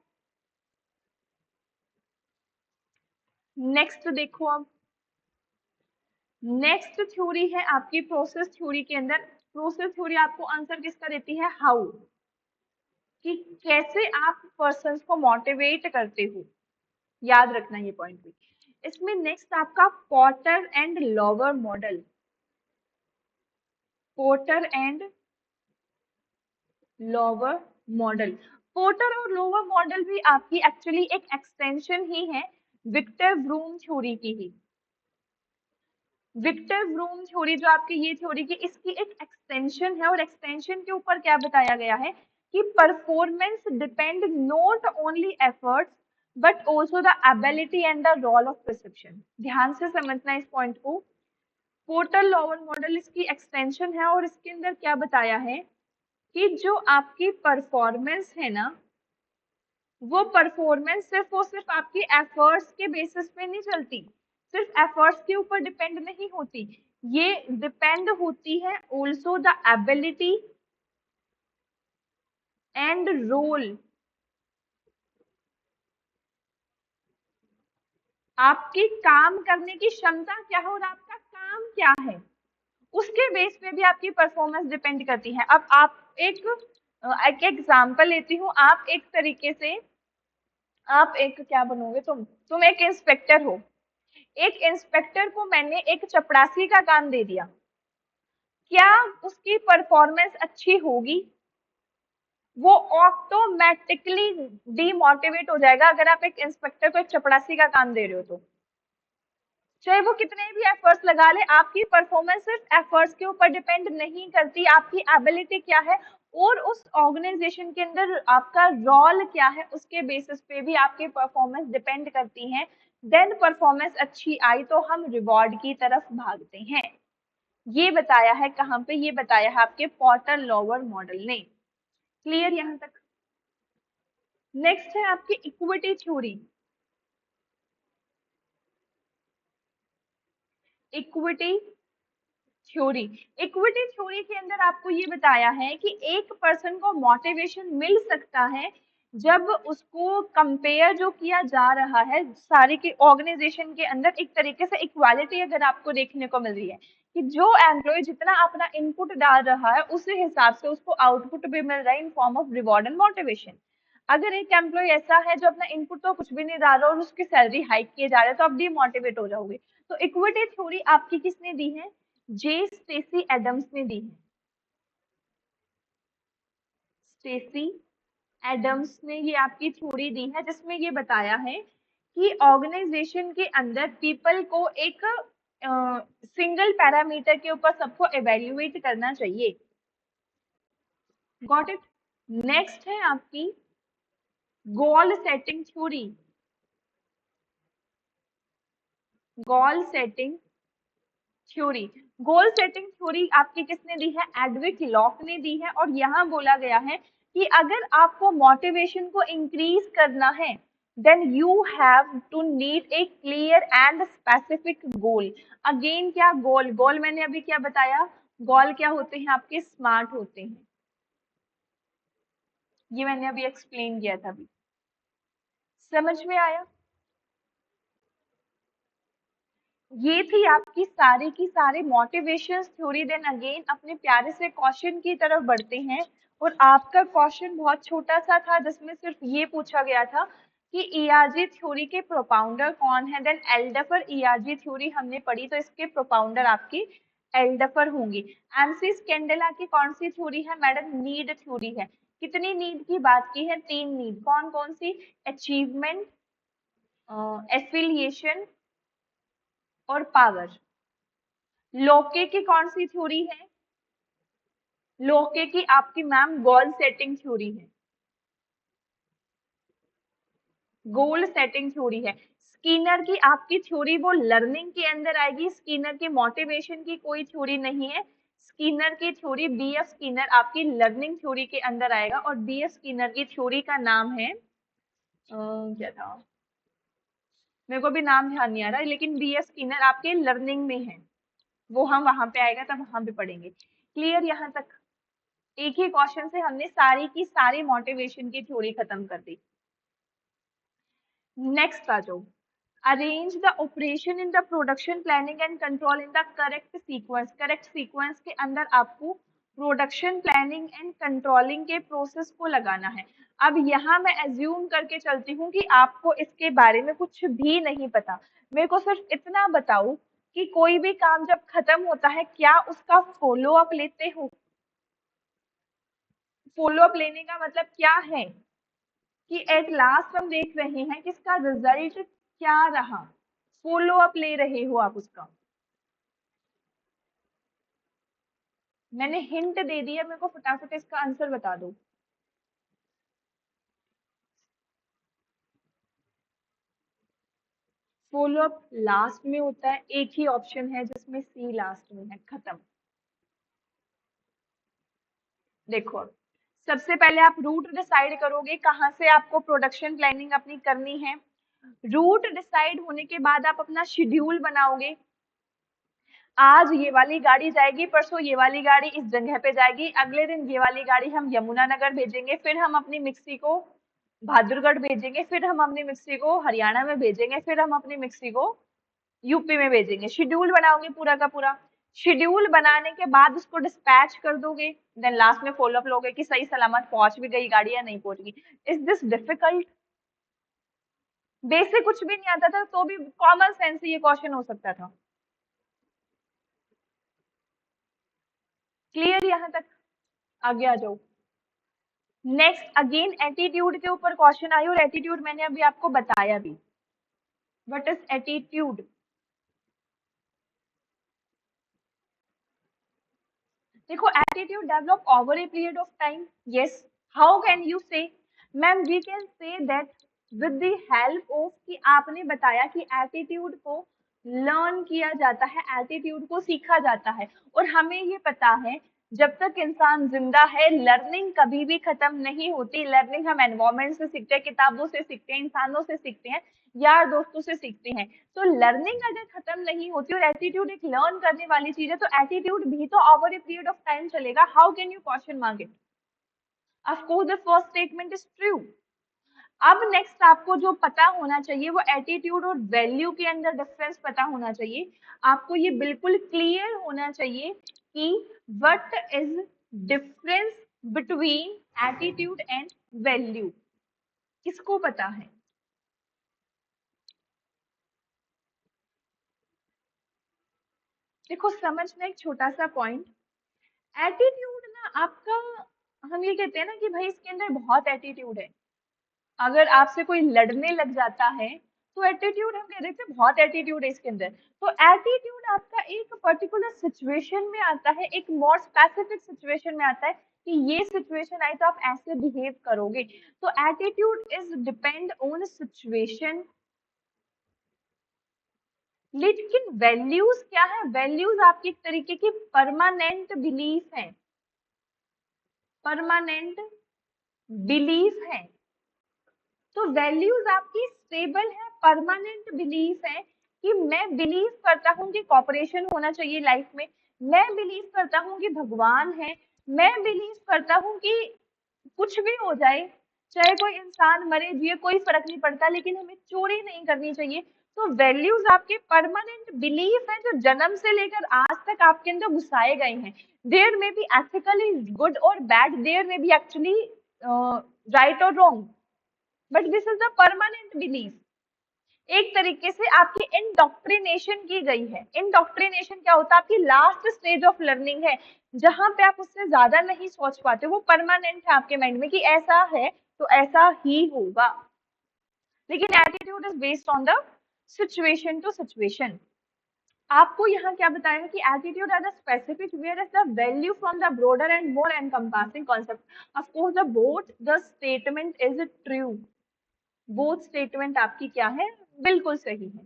नेक्स्ट देखो, अब नेक्स्ट थ्योरी है आपकी प्रोसेस थ्योरी के अंदर। प्रोसेस थ्योरी आपको आंसर किसका देती है? हाउ, कि कैसे आप पर्सन को मोटिवेट करते हो। याद रखना ये पॉइंट भी। इसमें नेक्स्ट आपका porter and lower model. Porter and lower model, porter और लोवर मॉडल भी आपकी एक्चुअली एक एक्सटेंशन ही है विक्टर ब्रूम थ्योरी की ही। विक्टर ब्रूम थ्योरी जो आपकी ये थ्योरी की, इसकी एक एक्सटेंशन है, और एक्सटेंशन के ऊपर क्या बताया गया है कि performance depend not only efforts but also the ability and the role of perception. ध्यान से समझना इस पॉइंट को। पोर्टर लोवर मॉडल इसकी एक्सटेंशन है, और इसके अंदर क्या बताया है कि जो आपकी परफॉर्मेंस है ना, वो परफॉर्मेंस सिर्फ और सिर्फ आपकी एफर्ट्स के बेसिस पे नहीं चलती, सिर्फ एफर्ट्स के ऊपर डिपेंड नहीं होती, ये डिपेंड होती है also the ability and role. आपकी काम करने की क्षमता क्या है और आपका काम क्या है, उसके बेस पे भी आपकी परफॉर्मेंस डिपेंड करती है। अब आप एक एग्जांपल लेती हूँ, आप एक तरीके से, आप एक क्या बनोगे, तुम एक इंस्पेक्टर हो। एक इंस्पेक्टर को मैंने एक चपरासी का काम दे दिया, क्या उसकी परफॉर्मेंस अच्छी होगी? वो ऑटोमेटिकली डीमोटिवेट हो जाएगा अगर आप एक इंस्पेक्टर को एक चपरासी का काम दे रहे हो तो। चाहे वो कितने भी एफर्ट्स लगा ले, आपकी परफॉर्मेंस सिर्फ एफर्ट्स के ऊपर डिपेंड नहीं करती, आपकी एबिलिटी क्या है और उस ऑर्गेनाइजेशन के अंदर आपका रोल क्या है, उसके बेसिस पे भी आपकी परफॉर्मेंस डिपेंड करती है। देन परफॉर्मेंस अच्छी आई तो हम रिवॉर्ड की तरफ भागते हैं। ये बताया है कहाँ पे? ये बताया है आपके पोर्टर लोवर मॉडल ने। क्लियर यहाँ तक? नेक्स्ट है आपकी equity theory. Equity theory, equity theory के अंदर आपको ये बताया है कि एक पर्सन को मोटिवेशन मिल सकता है जब उसको कंपेयर जो किया जा रहा है सारी की ऑर्गेनाइजेशन के अंदर, एक तरीके से इक्वालिटी अगर आपको देखने को मिल रही है कि जो एम्प्लॉय जितना अपना इनपुट डाल रहा है उसी हिसाब से उसको आउटपुट भी मिल रहा है in form of reward and motivation. अगर एक एम्प्लॉय ऐसा है जो अपना इनपुट तो कुछ भी नहीं डाल रहा और उसकी सैलरी हाइक किए जा रहा है तो आप डीमोटिवेट हो जाओगे। तो इक्विटी थ्योरी आपकी किसने दी है? जे स्टेसी एडम्स ने दी है। स्टेसी एडम्स ने ये आपकी थ्योरी दी है जिसमें ये बताया है कि ऑर्गेनाइजेशन के अंदर पीपल को एक सिंगल पैरामीटर के ऊपर सबको एवेल्युएट करना चाहिए। Got it? नेक्स्ट है आपकी goal setting theory. Goal setting theory, goal setting theory आपकी किसने दी है? एडविक लॉक ने दी है, और यहाँ बोला गया है कि अगर आपको मोटिवेशन को इंक्रीज करना है then you have to need a clear and specific goal. Again क्या गोल मैंने अभी क्या बताया, गोल क्या होते हैं आपके, स्मार्ट होते हैं, ये मैंने अभी एक्सप्लेन किया था अभी, समझ में आया। ये थी आपकी सारी की सारी मोटिवेशन थ्योरी। देन अगेन अपने प्यारे से क्वेश्चन की तरफ बढ़ते हैं, और आपका क्वेश्चन बहुत छोटा सा था जिसमें सिर्फ ये पूछा गया था कि ईआरजी थ्योरी के प्रोपाउंडर कौन है। देन एल्डफर ईआरजी थ्योरी हमने पढ़ी, तो इसके प्रोपाउंडर आपकी एल्डफर होंगी। एमसी स्केंडेला की कौन सी थ्योरी है मैडम, नीड थ्योरी है। कितनी नीड की बात की है, 3 नीड, कौन कौन सी, अचीवमेंट, एफिलिएशन और पावर। लोके की कौन सी थ्योरी है, लोके की आपकी मैम गोल सेटिंग थ्योरी है, गोल सेटिंग थ्योरी है। स्किनर की आपकी थ्योरी वो लर्निंग के अंदर आएगी, स्किनर की मोटिवेशन की कोई थ्योरी नहीं है। स्किनर की थ्योरी, बीएफ स्किनर आपकी लर्निंग थ्योरी के अंदर आएगा, और बीएफ स्किनर की थ्योरी का नाम है क्या था, मेरे को भी नाम ध्यान नहीं आ रहा, लेकिन बीएफ स्किनर आपके लर्निंग में है, वो हम वहां पे आएगा तब वहां पे पढ़ेंगे। क्लियर यहाँ तक, एक ही क्वेश्चन से हमने सारी की सारी मोटिवेशन की थ्योरी खत्म कर दी। नेक्स्ट आ जाओ, arrange the operation in the production planning and control in the correct sequence. Correct sequence के अंदर आपको प्रोडक्शन प्लानिंग एंड कंट्रोलिंग के प्रोसेस को लगाना है। अब यहाँ मैं एज्यूम करके चलती हूँ कि आपको इसके बारे में कुछ भी नहीं पता, मेरे को सिर्फ इतना बताओ कि कोई भी काम जब खत्म होता है क्या उसका फॉलो अप लेते हो। फॉलो अप लेने का मतलब क्या है कि एट लास्ट हम देख रहे हैं कि इसका रिजल्ट क्या रहा, फॉलो अप ले रहे हो आप उसका। मैंने हिंट दे दिया, मेरे को फटाफट इसका आंसर बता दो। फॉलो अप लास्ट में होता है, एक ही ऑप्शन है जिसमें सी लास्ट में है, खत्म। देखो अब, सबसे पहले आप रूट डिसाइड करोगे कहाँ से आपको प्रोडक्शन प्लानिंग अपनी करनी है। रूट डिसाइड होने के बाद आप अपना शेड्यूल बनाओगे, आज ये वाली गाड़ी जाएगी, परसों ये वाली गाड़ी इस जगह पे जाएगी, अगले दिन ये वाली गाड़ी हम यमुनानगर भेजेंगे, फिर हम अपनी मिक्सी को बहादुरगढ़ भेजेंगे, फिर हम अपनी मिक्सी को हरियाणा में भेजेंगे, फिर हम अपनी मिक्सी को यूपी में भेजेंगे। शेड्यूल बनाओगे पूरा का पूरा, शेड्यूल बनाने के बाद उसको डिस्पैच कर दोगे, देन लास्ट में फॉलोअप लोगे कि सही सलामत पहुंच भी गई गाड़ी या नहीं पहुंच गई। Is this difficult? बेसिक कुछ भी नहीं आता था तो भी कॉमन सेंस से ये क्वेश्चन हो सकता था। क्लियर यहाँ तक, आगे आ जाओ। नेक्स्ट अगेन एटीट्यूड के ऊपर क्वेश्चन आई, और एटीट्यूड मैंने अभी आपको बताया भी, व्हाट इज एटीट्यूड। देखो attitude develop over a period of time, yes. How can you say, ma'am we can say that with the help of, कि आपने बताया कि एटीट्यूड को लर्न किया जाता है, एटीट्यूड को सीखा जाता है, और हमें ये पता है जब तक इंसान जिंदा है लर्निंग कभी भी खत्म नहीं होती। लर्निंग हम एनवायरमेंट से सीखते हैं, किताबों से सीखते हैं, इंसानों से सीखते हैं, यार दोस्तों से सीखते हैं। तो लर्निंग अगर खत्म नहीं होती और एटीट्यूड एक लर्न करने वाली चीज है, तो एटीट्यूड भी तो over a period of time चलेगा। How can you question mark it? Of course the first statement is true. अब नेक्स्ट आपको जो पता होना चाहिए वो एटीट्यूड और वैल्यू के अंदर डिफरेंस पता होना चाहिए। आपको ये बिल्कुल क्लियर होना चाहिए कि what is difference between attitude and value, किसको पता है? देखो समझना एक छोटा सा पॉइंट, एटीट्यूड ना आपका, हम ये कहते हैं ना कि भाई इसके अंदर बहुत एटीट्यूड है, अगर आपसे कोई लड़ने लग जाता है तो एटीट्यूड हम कह देते हैं बहुत एटीट्यूड है इसके अंदर। तो एटीट्यूड आपका एक पर्टिकुलर सिचुएशन में आता है, एक मोर स्पेसिफिक सिचुएशन में आता है कि ये सिचुएशन आई तो आप ऐसे बिहेव करोगे। तो attitude is depend on situation. लेकिन वैल्यूज क्या है, वैल्यूज आपकी एक तरीके की परमानेंट बिलीफ है, परमानेंट बिलीफ है। तो वैल्यूज आपकी स्टेबल है, परमानेंट बिलीफ है कि मैं बिलीव करता हूँ कि कॉपरेशन होना चाहिए लाइफ में, मैं बिलीव करता हूँ कि भगवान है, मैं बिलीव करता हूँ कि कुछ भी हो जाए, चाहे कोई इंसान मरे जिए कोई फर्क नहीं पड़ता, लेकिन हमें चोरी नहीं करनी चाहिए। तो वैल्यूज आपके परमानेंट बिलीफ है जो जन्म से लेकर आज तक आपके अंदर घुसाए गए हैं। देयर में बी एथिकली गुड और बैड, देयर में बी एक्चुअली राइट और wrong, but this is the permanent belief. एक तरीके से आपकी इंडोक्ट्रिनेशन की गई है। इंडोक्ट्रिनेशन क्या होता है? आपकी लास्ट स्टेज ऑफ लर्निंग है, जहां पे आप उससे ज्यादा नहीं सोच पाते, वो परमानेंट है आपके माइंड में कि ऐसा है तो ऐसा ही होगा। लेकिन attitude is based on the situation to situation. आपको यहाँ क्या बताया कि attitude are the specific where is the value from the broader and more encompassing concept. Of course the both the statement is true, both statement आपकी क्या है, बिल्कुल सही है।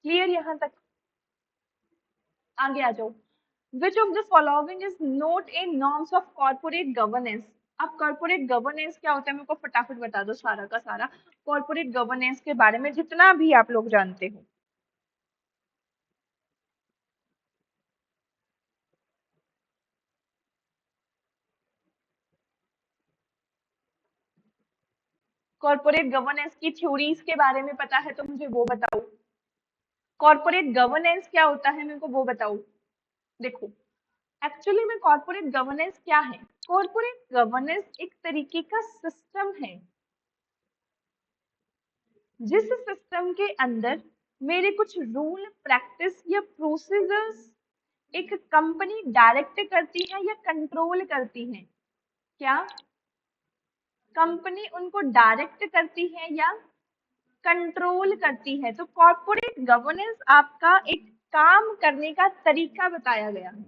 क्लियर यहाँ तक? आगे आ जाओ। Which of the following is note in norms of corporate governance. अब कॉर्पोरेट गवर्नेंस क्या होता है मेरे को फटाफट बता दो सारा का सारा, कॉर्पोरेट गवर्नेंस के बारे में जितना भी आप लोग जानते हो। कॉर्पोरेट गवर्नेंस की थ्योरीज के बारे में पता है तो मुझे वो बताओ। कॉर्पोरेट गवर्नेंस क्या होता है मेरे को वो बताओ। देखो, एक्चुअली में कॉर्पोरेट गवर्नेंस क्या है? कॉर्पोरेट गवर्नेंस एक तरीके का सिस्टम है, जिस सिस्टम के अंदर मेरे कुछ रूल प्रैक्टिस या प्रोसीजर्स एक कंपनी डायरेक्ट करती है या कंट्रोल करती है। क्या कंपनी उनको डायरेक्ट करती है या कंट्रोल करती है? तो कॉर्पोरेट गवर्नेंस आपका एक काम करने का तरीका बताया गया है।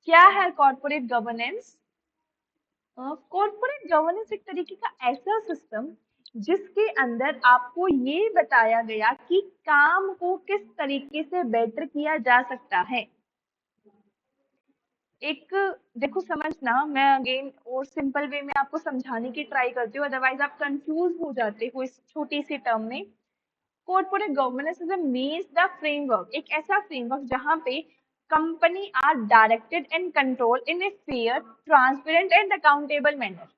क्या है कॉर्पोरेट गवर्नेंस? कॉर्पोरेट गवर्नेंस एक तरीके का ऐसा सिस्टम जिसके अंदर आपको ये बताया गया कि काम को किस तरीके से बेटर किया जा सकता है। एक देखो, समझना, मैं अगेन और सिंपल वे में आपको समझाने की ट्राई करती हूँ, अदरवाइज आप कंफ्यूज हो जाते हो इस छोटी सी टर्म में। Corporate governance is a means the framework, एक ऐसा फ्रेमवर्क जहां पे company are directed and control in a fair, transparent and accountable manner.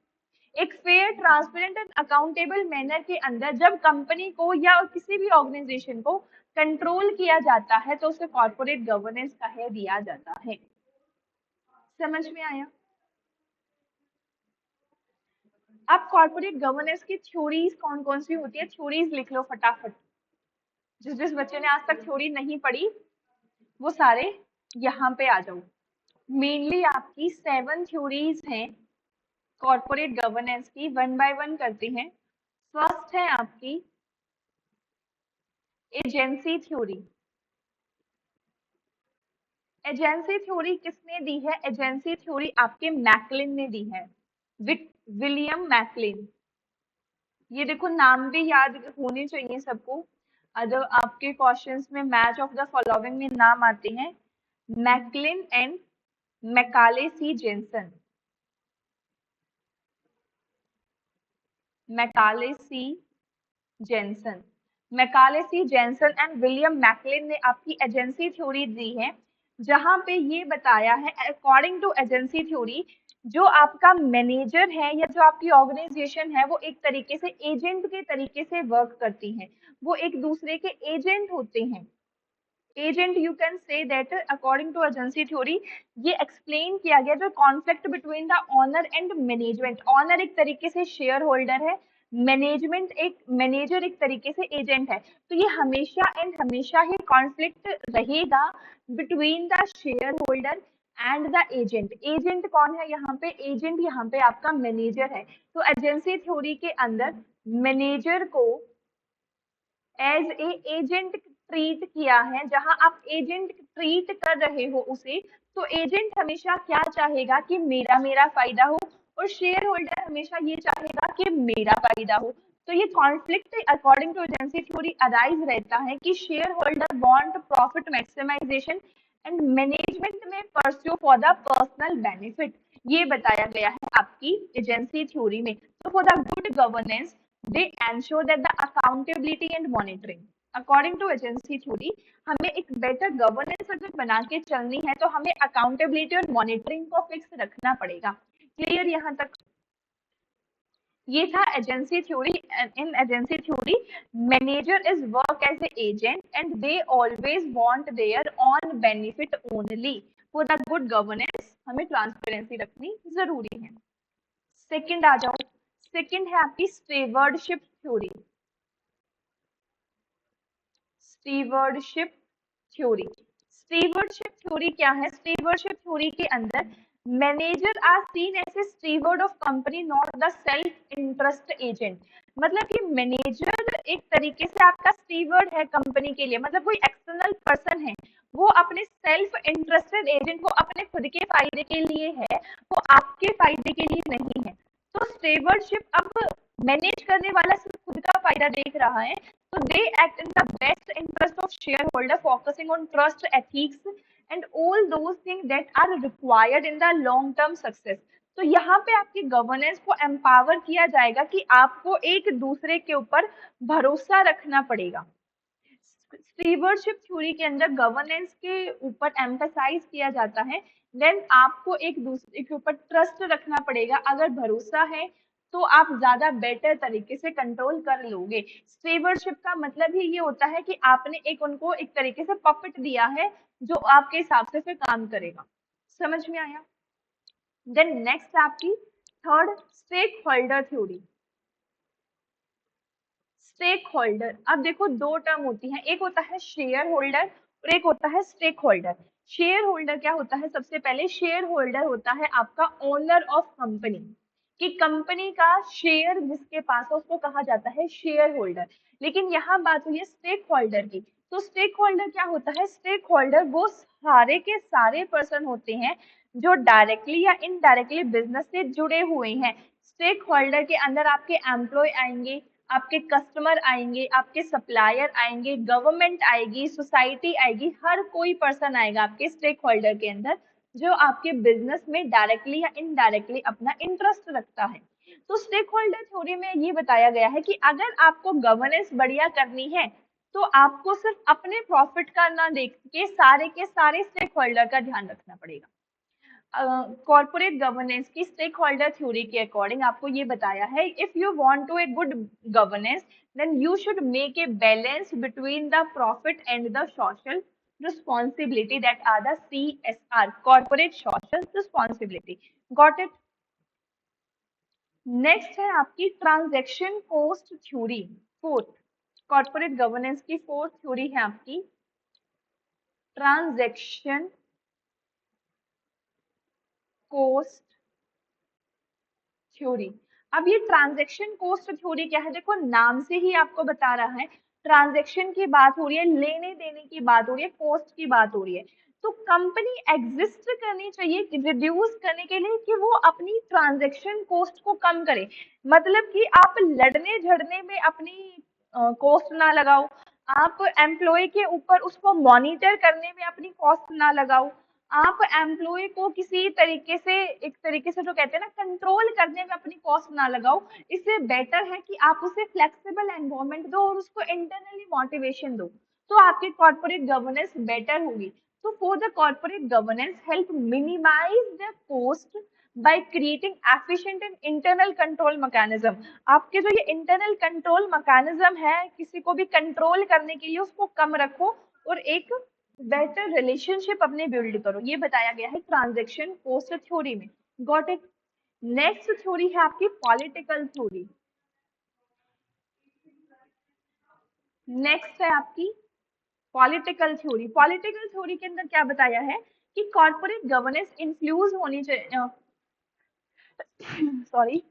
एक fair, transparent and accountable manner के अंदर जब कंपनी को या किसी भी ऑर्गेनाइजेशन को कंट्रोल किया जाता है तो उसे कॉर्पोरेट गवर्नेंस कह दिया जाता है। समझ में आया? अब कॉर्पोरेट गवर्नेंस की थ्योरीज कौन कौन सी होती है, थ्योरीज लिख लो फटाफट। जिस जिस बच्चे ने आज तक थ्योरी नहीं पढ़ी वो सारे यहाँ पे आ जाओ। मेनली आपकी 7 थ्योरीज हैं कॉर्पोरेट गवर्नेंस की, वन बाय वन करते हैं। फर्स्ट है आपकी एजेंसी थ्योरी। एजेंसी थ्योरी किसने दी है? एजेंसी थ्योरी आपके मैकलिन ने दी है, विलियम मैकलिन। ये देखो, नाम भी याद होने चाहिए सबको, अगर आपके क्वेश्चंस में मैच ऑफ द फॉलोइंग में नाम आते हैं। Meckling and Michael C Jensen, Michael C Jensen, Michael C Jensen and William Meckling ने आपकी एजेंसी थ्योरी दी है, जहां पे ये बताया है अकॉर्डिंग टू एजेंसी थ्योरी जो आपका मैनेजर है या जो आपकी ऑर्गेनाइजेशन है वो एक तरीके से एजेंट के तरीके से वर्क करती है, वो एक दूसरे के एजेंट होते हैं। Agent, you can say that according to agency theory ये एक्सप्लेन किया गया जो conflict between the owner and management. Owner एक तरीके से शेयर होल्डर है, मैनेजमेंट एक मैनेजर एक तरीके से एजेंट है, तो ये हमेशा एंड हमेशा ही कॉन्फ्लिक्ट रहेगा between the share holder and the agent. Agent कौन है यहाँ पे? एजेंट यहाँ पे आपका मैनेजर है। तो एजेंसी थ्योरी के अंदर मैनेजर को एज ए एजेंट ट्रीट किया है, जहां आप एजेंट ट्रीट कर रहे हो उसे, तो एजेंट हमेशा क्या चाहेगा कि मेरा मेरा फायदा हो, और शेयर होल्डर हमेशा ये चाहेगा कि मेरा फायदा हो। तो ये conflict according to agency theory arise रहता है कि shareholder want profit maximisation and management may pursue for the personal benefit. ये बताया गया है आपकी एजेंसी थ्योरी में, तो for the good governance they ensure that the accountability and monitoring. According to agency theory हमें एक बेटर गवर्नेंस अगर बना के चलनी है तो हमें अकाउंटेबिलिटी और मॉनिटरिंग को फिक्स रखना पड़ेगा। क्लियर यहाँ तक? ये था agency theory. In agency theory manager is work as a agent and they always want their own benefit only. For the good governance हमें ट्रांसपेरेंसी रखनी जरूरी है। सेकंड आ जाओ, सेकंड है आपकी stewardship theory. Stewardship theory, stewardship theory क्या है? स्टीवर्डशिप थ्योरी के अंदर manager are seen as a steward of company not the self interest agent. मतलब कि मैनेजर एक तरीके से आपका स्टीवर्ड है कंपनी के लिए, मतलब कोई एक्सटर्नल पर्सन है, वो अपने सेल्फ इंटरेस्टेड एजेंट, वो अपने खुद के फायदे के लिए है, वो आपके फायदे के लिए नहीं है। तो स्टीवर्डशिप अब मैनेज करने वाला सिर्फ खुद का फायदा देख रहा है, so they act in the best interest of shareholder, focusing on trust, ethics and all those things that are required in the long term success। तो यहाँ पे आपकी गवर्नेंस को एम्पावर किया जाएगा कि आपको एक दूसरे के ऊपर भरोसा रखना पड़ेगा। स्टीवर्डशिप थ्योरी के अंदर गवर्नेंस के ऊपर एम्फसाइज किया जाता है, देन आपको एक दूसरे के ऊपर ट्रस्ट रखना पड़ेगा। अगर भरोसा है तो आप ज्यादा बेटर तरीके से कंट्रोल कर लोगे। स्टीवर्डशिप का मतलब ही ये होता है कि आपने एक उनको एक तरीके से पपेट दिया है जो आपके हिसाब से फिर काम करेगा। समझ में आया? देन नेक्स्ट आपकी third stake holder theory. Stake holder, अब देखो दो टर्म होती है, एक होता है शेयर होल्डर और एक होता है स्टेक होल्डर। शेयर होल्डर क्या होता है? सबसे पहले शेयर होल्डर होता है आपका ओनर ऑफ कंपनी, कि कंपनी का शेयर जिसके पास है उसको कहा जाता है शेयर होल्डर। लेकिन यहाँ बात हुई है स्टेक होल्डर की। तो स्टेक होल्डर क्या होता है? स्टेक होल्डर वो सारे के सारे पर्सन होते हैं जो डायरेक्टली या इनडायरेक्टली बिजनेस से जुड़े हुए हैं। स्टेक होल्डर के अंदर आपके एम्प्लॉय आएंगे, आपके कस्टमर आएंगे, आपके सप्लायर आएंगे, गवर्नमेंट आएगी, सोसाइटी आएगी, हर कोई पर्सन आएगा आपके स्टेक होल्डर के अंदर जो आपके बिजनेस में डायरेक्टली या इनडायरेक्टली अपना इंटरेस्ट रखता है। तो स्टेक होल्डर थ्योरी में ये बताया गया है कि अगर आपको गवर्नेंस बढ़िया करनी है तो आपको सिर्फ अपने प्रॉफिट का ना देख के सारे के सारे स्टेक होल्डर का ध्यान रखना पड़ेगा। कॉर्पोरेट गवर्नेंस की स्टेक होल्डर थ्योरी के अकॉर्डिंग आपको ये बताया है, if you want to a good governance then you should make a balance between the profit and the social responsibility that are the CSR, corporate social responsibility। Got it? Next है आपकी transaction cost theory, fourth. Corporate governance की फोर्थ थ्योरी है आपकी ट्रांजैक्शन कॉस्ट थ्योरी। अब ये ट्रांजैक्शन कॉस्ट थ्योरी क्या है? देखो नाम से ही आपको बता रहा है, ट्रांजैक्शन की बात हो रही है, लेने देने की बात हो रही है, कॉस्ट की बात हो रही है। तो कंपनी एग्जिस्ट करनी चाहिए रिड्यूस करने के लिए कि वो अपनी ट्रांजैक्शन कॉस्ट को कम करे। मतलब कि आप लड़ने झड़ने में अपनी कॉस्ट ना लगाओ, आप एम्प्लॉय के ऊपर उसको मॉनिटर करने में अपनी कॉस्ट ना लगाओ, आप एम्प्लॉय को किसी तरीके से एक तरीके से जो कहते हैं ना कंट्रोल करने में अपनी कॉस्ट ना लगाओ। इससे बेटर है कि आप उसे फ्लेक्सिबल एनवायरनमेंट दो और उसको इंटरनली मोटिवेशन दो, तो आपकी कॉर्पोरेट गवर्नेंस बेटर होगी। तो for the corporate governance help minimize the cost by creating efficient and internal control mechanism. आपके जो ये इंटरनल कंट्रोल मैकेनिज्म है, किसी को भी कंट्रोल करने के लिए उसको कम रखो और एक बेटर रिलेशनशिप अपने बिल्ड करो, ये बताया गया है ट्रांजैक्शन कॉस्ट थ्योरी में। Got it? नेक्स्ट थ्योरी है आपकी पॉलिटिकल थ्योरी। नेक्स्ट है आपकी पॉलिटिकल थ्योरी। पॉलिटिकल थ्योरी के अंदर क्या बताया है कि कॉर्पोरेट गवर्नेंस इन्फ्लुएंस होनी चाहिए, sorry,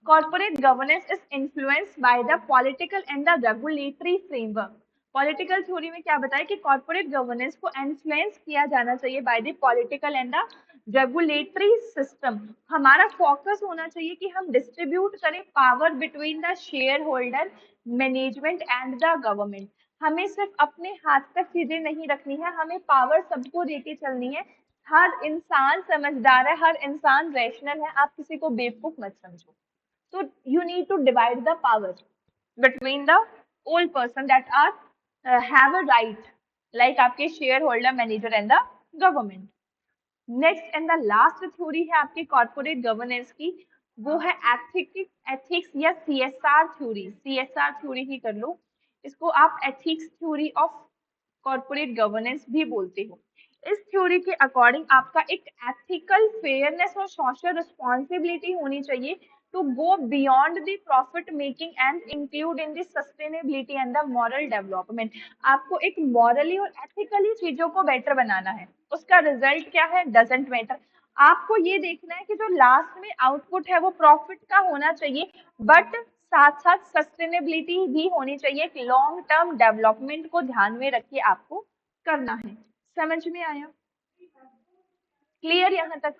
corporate governance is influenced by the political and the regulatory framework। Political theory में क्या बताया कि कॉर्पोरेट गवर्नेंस को इन्फ्लुएंस किया जाना चाहिए by the political and the regulatory system. हमारा फोकस होना चाहिए कि हम डिस्ट्रीब्यूट करें power between the share holder, management and the government. हमें सिर्फ अपने हाथ तक चीजें नहीं रखनी है, हमें पावर सबको देके चलनी है। हर इंसान समझदार है, हर इंसान रैशनल है, आप किसी को बेवकूफ मत समझो। So you need to divide the power between the all person that are have a right, like आपके shareholder, manager and the government. Next and the last theory है आपकी कॉर्पोरेट गवर्नेंस की, वो है एथिक्स या सीएसआर थ्योरी। सीएसआर थ्योरी ही कर लो इसको आप, ethics theory of corporate governance भी बोलते हो। इस थ्योरी के अकॉर्डिंग आपका एक एथिकल फेयरनेस और सोशल रिस्पॉन्सिबिलिटी होनी चाहिए to go beyond the profit making and include in the sustainability and the moral development। आपको एक मॉरली और एथिकली चीजों को बेटर बनाना है, उसका रिजल्ट क्या है डजेंट मैटर। आपको ये देखना है कि जो लास्ट में आउटपुट है वो प्रॉफिट का होना चाहिए, बट साथ साथ सस्टेनेबिलिटी भी होनी चाहिए, एक लॉन्ग टर्म डेवलपमेंट को ध्यान में रखिए आपको करना है। समझ में आया? क्लियर यहाँ तक?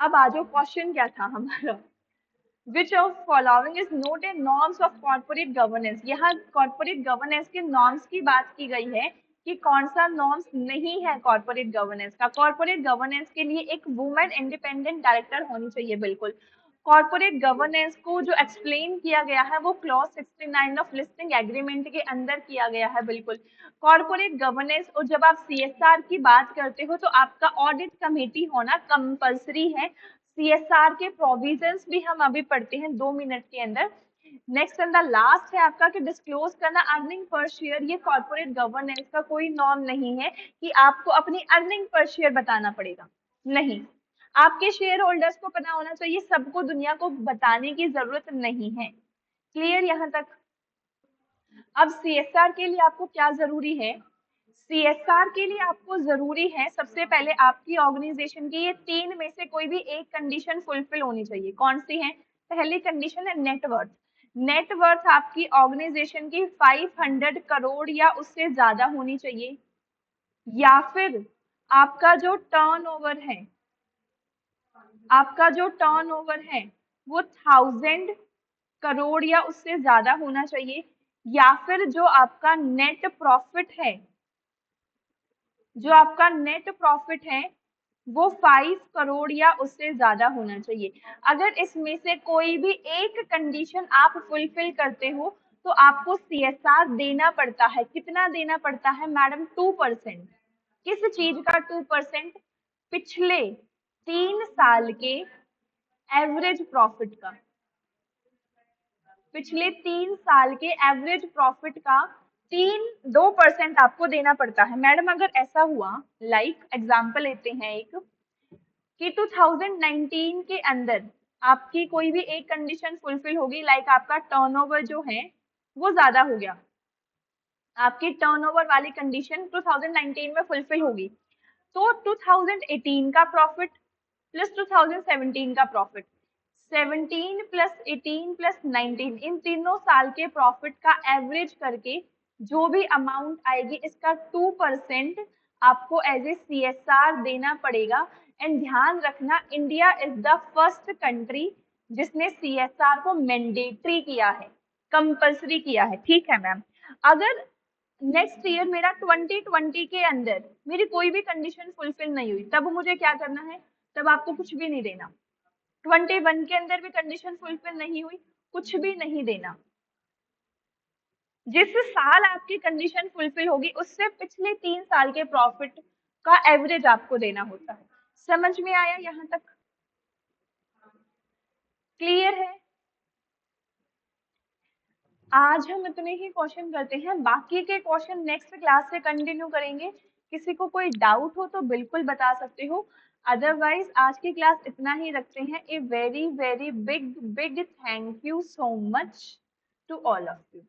अब आ जाओ, क्वेश्चन क्या था हमारा, Which of following is not a norms of corporate governance। यहाँ corporate governance के norms की बात की गई है कि कौन सा norms नहीं है corporate governance का। corporate governance के लिए एक woman independent director होनी चाहिए बिल्कुल। corporate governance को जो explain किया गया है वो clause 69 of listing agreement के अंदर किया गया है बिल्कुल। corporate governance, और जब आप CSR की बात करते हो तो आपका audit committee होना compulsory है। सीएसआर के प्रोविजंस भी हम अभी पढ़ते हैं 2 मिनट के अंदर। नेक्स्ट एंड द लास्ट है आपका कि डिस्क्लोज करना अर्निंग पर शेयर। ये कॉर्पोरेट गवर्नेंस का कोई नॉर्म नहीं है कि आपको अपनी अर्निंग पर शेयर बताना पड़ेगा, नहीं। आपके शेयर होल्डर्स को पता होना चाहिए, सबको दुनिया को बताने की जरूरत नहीं है। क्लियर यहाँ तक? अब सीएसआर के लिए आपको क्या जरूरी है? सीएसआर के लिए आपको जरूरी है सबसे पहले आपकी ऑर्गेनाइजेशन की ये 3 में से कोई भी एक कंडीशन फुलफिल होनी चाहिए। कौन सी है? पहली कंडीशन है नेटवर्थ। नेटवर्थ आपकी ऑर्गेनाइजेशन की 500 करोड़ या उससे ज्यादा होनी चाहिए, या फिर आपका जो टर्नओवर है, आपका जो टर्नओवर है वो 1000 करोड़ या उससे ज्यादा होना चाहिए, या फिर जो आपका नेट प्रॉफिट है, जो आपका नेट प्रॉफिट है वो 5 करोड़ या उससे ज्यादा होना चाहिए। अगर इसमें से कोई भी एक कंडीशन आप फुलफिल करते हो तो आपको सीएसआर देना पड़ता है। कितना देना पड़ता है मैडम? 2%। किस चीज का 2%? पिछले 3 साल के एवरेज प्रॉफिट का, पिछले 3 साल के एवरेज प्रॉफिट का 2% आपको देना पड़ता है। मैडम अगर ऐसा हुआ, लाइक एग्जांपल लेते हैं एक, कि 2019 के अंदर आपकी कोई भी एक कंडीशन फुलफिल होगी, लाइक आपका टर्नओवर जो है वो ज्यादा हो गया, आपकी टर्नओवर वाली कंडीशन 2019 में फुलफिल होगी, तो 2018 का प्रॉफिट प्लस 2017 का प्रॉफिट, 17 प्लस 18 प्लस 19, इन तीनों साल के प्रॉफिट का एवरेज करके जो भी अमाउंट आएगी इसका 2% आपको एज ए सीएसआर देना पड़ेगा। एंड ध्यान रखना, India is the first country जिसने सीएसआर को मैंडेटरी किया है, कंपल्सरी किया है। ठीक है मैम? अगर नेक्स्ट ईयर मेरा 2020 के अंदर मेरी कोई भी कंडीशन फुलफिल नहीं हुई, तब मुझे क्या करना है? तब आपको कुछ भी नहीं देना। 21 के अंदर भी कंडीशन फुलफिल नहीं हुई, कुछ भी नहीं देना। जिस साल आपकी कंडीशन फुलफिल होगी उससे पिछले 3 साल के प्रॉफिट का एवरेज आपको देना होता है। समझ में आया यहाँ तक? क्लियर है? आज हम इतने ही क्वेश्चन करते हैं, बाकी के क्वेश्चन नेक्स्ट क्लास से कंटिन्यू करेंगे। किसी को कोई डाउट हो तो बिल्कुल बता सकते हो, अदरवाइज आज की क्लास इतना ही रखते हैं। A very very big big thank you so much to all of you.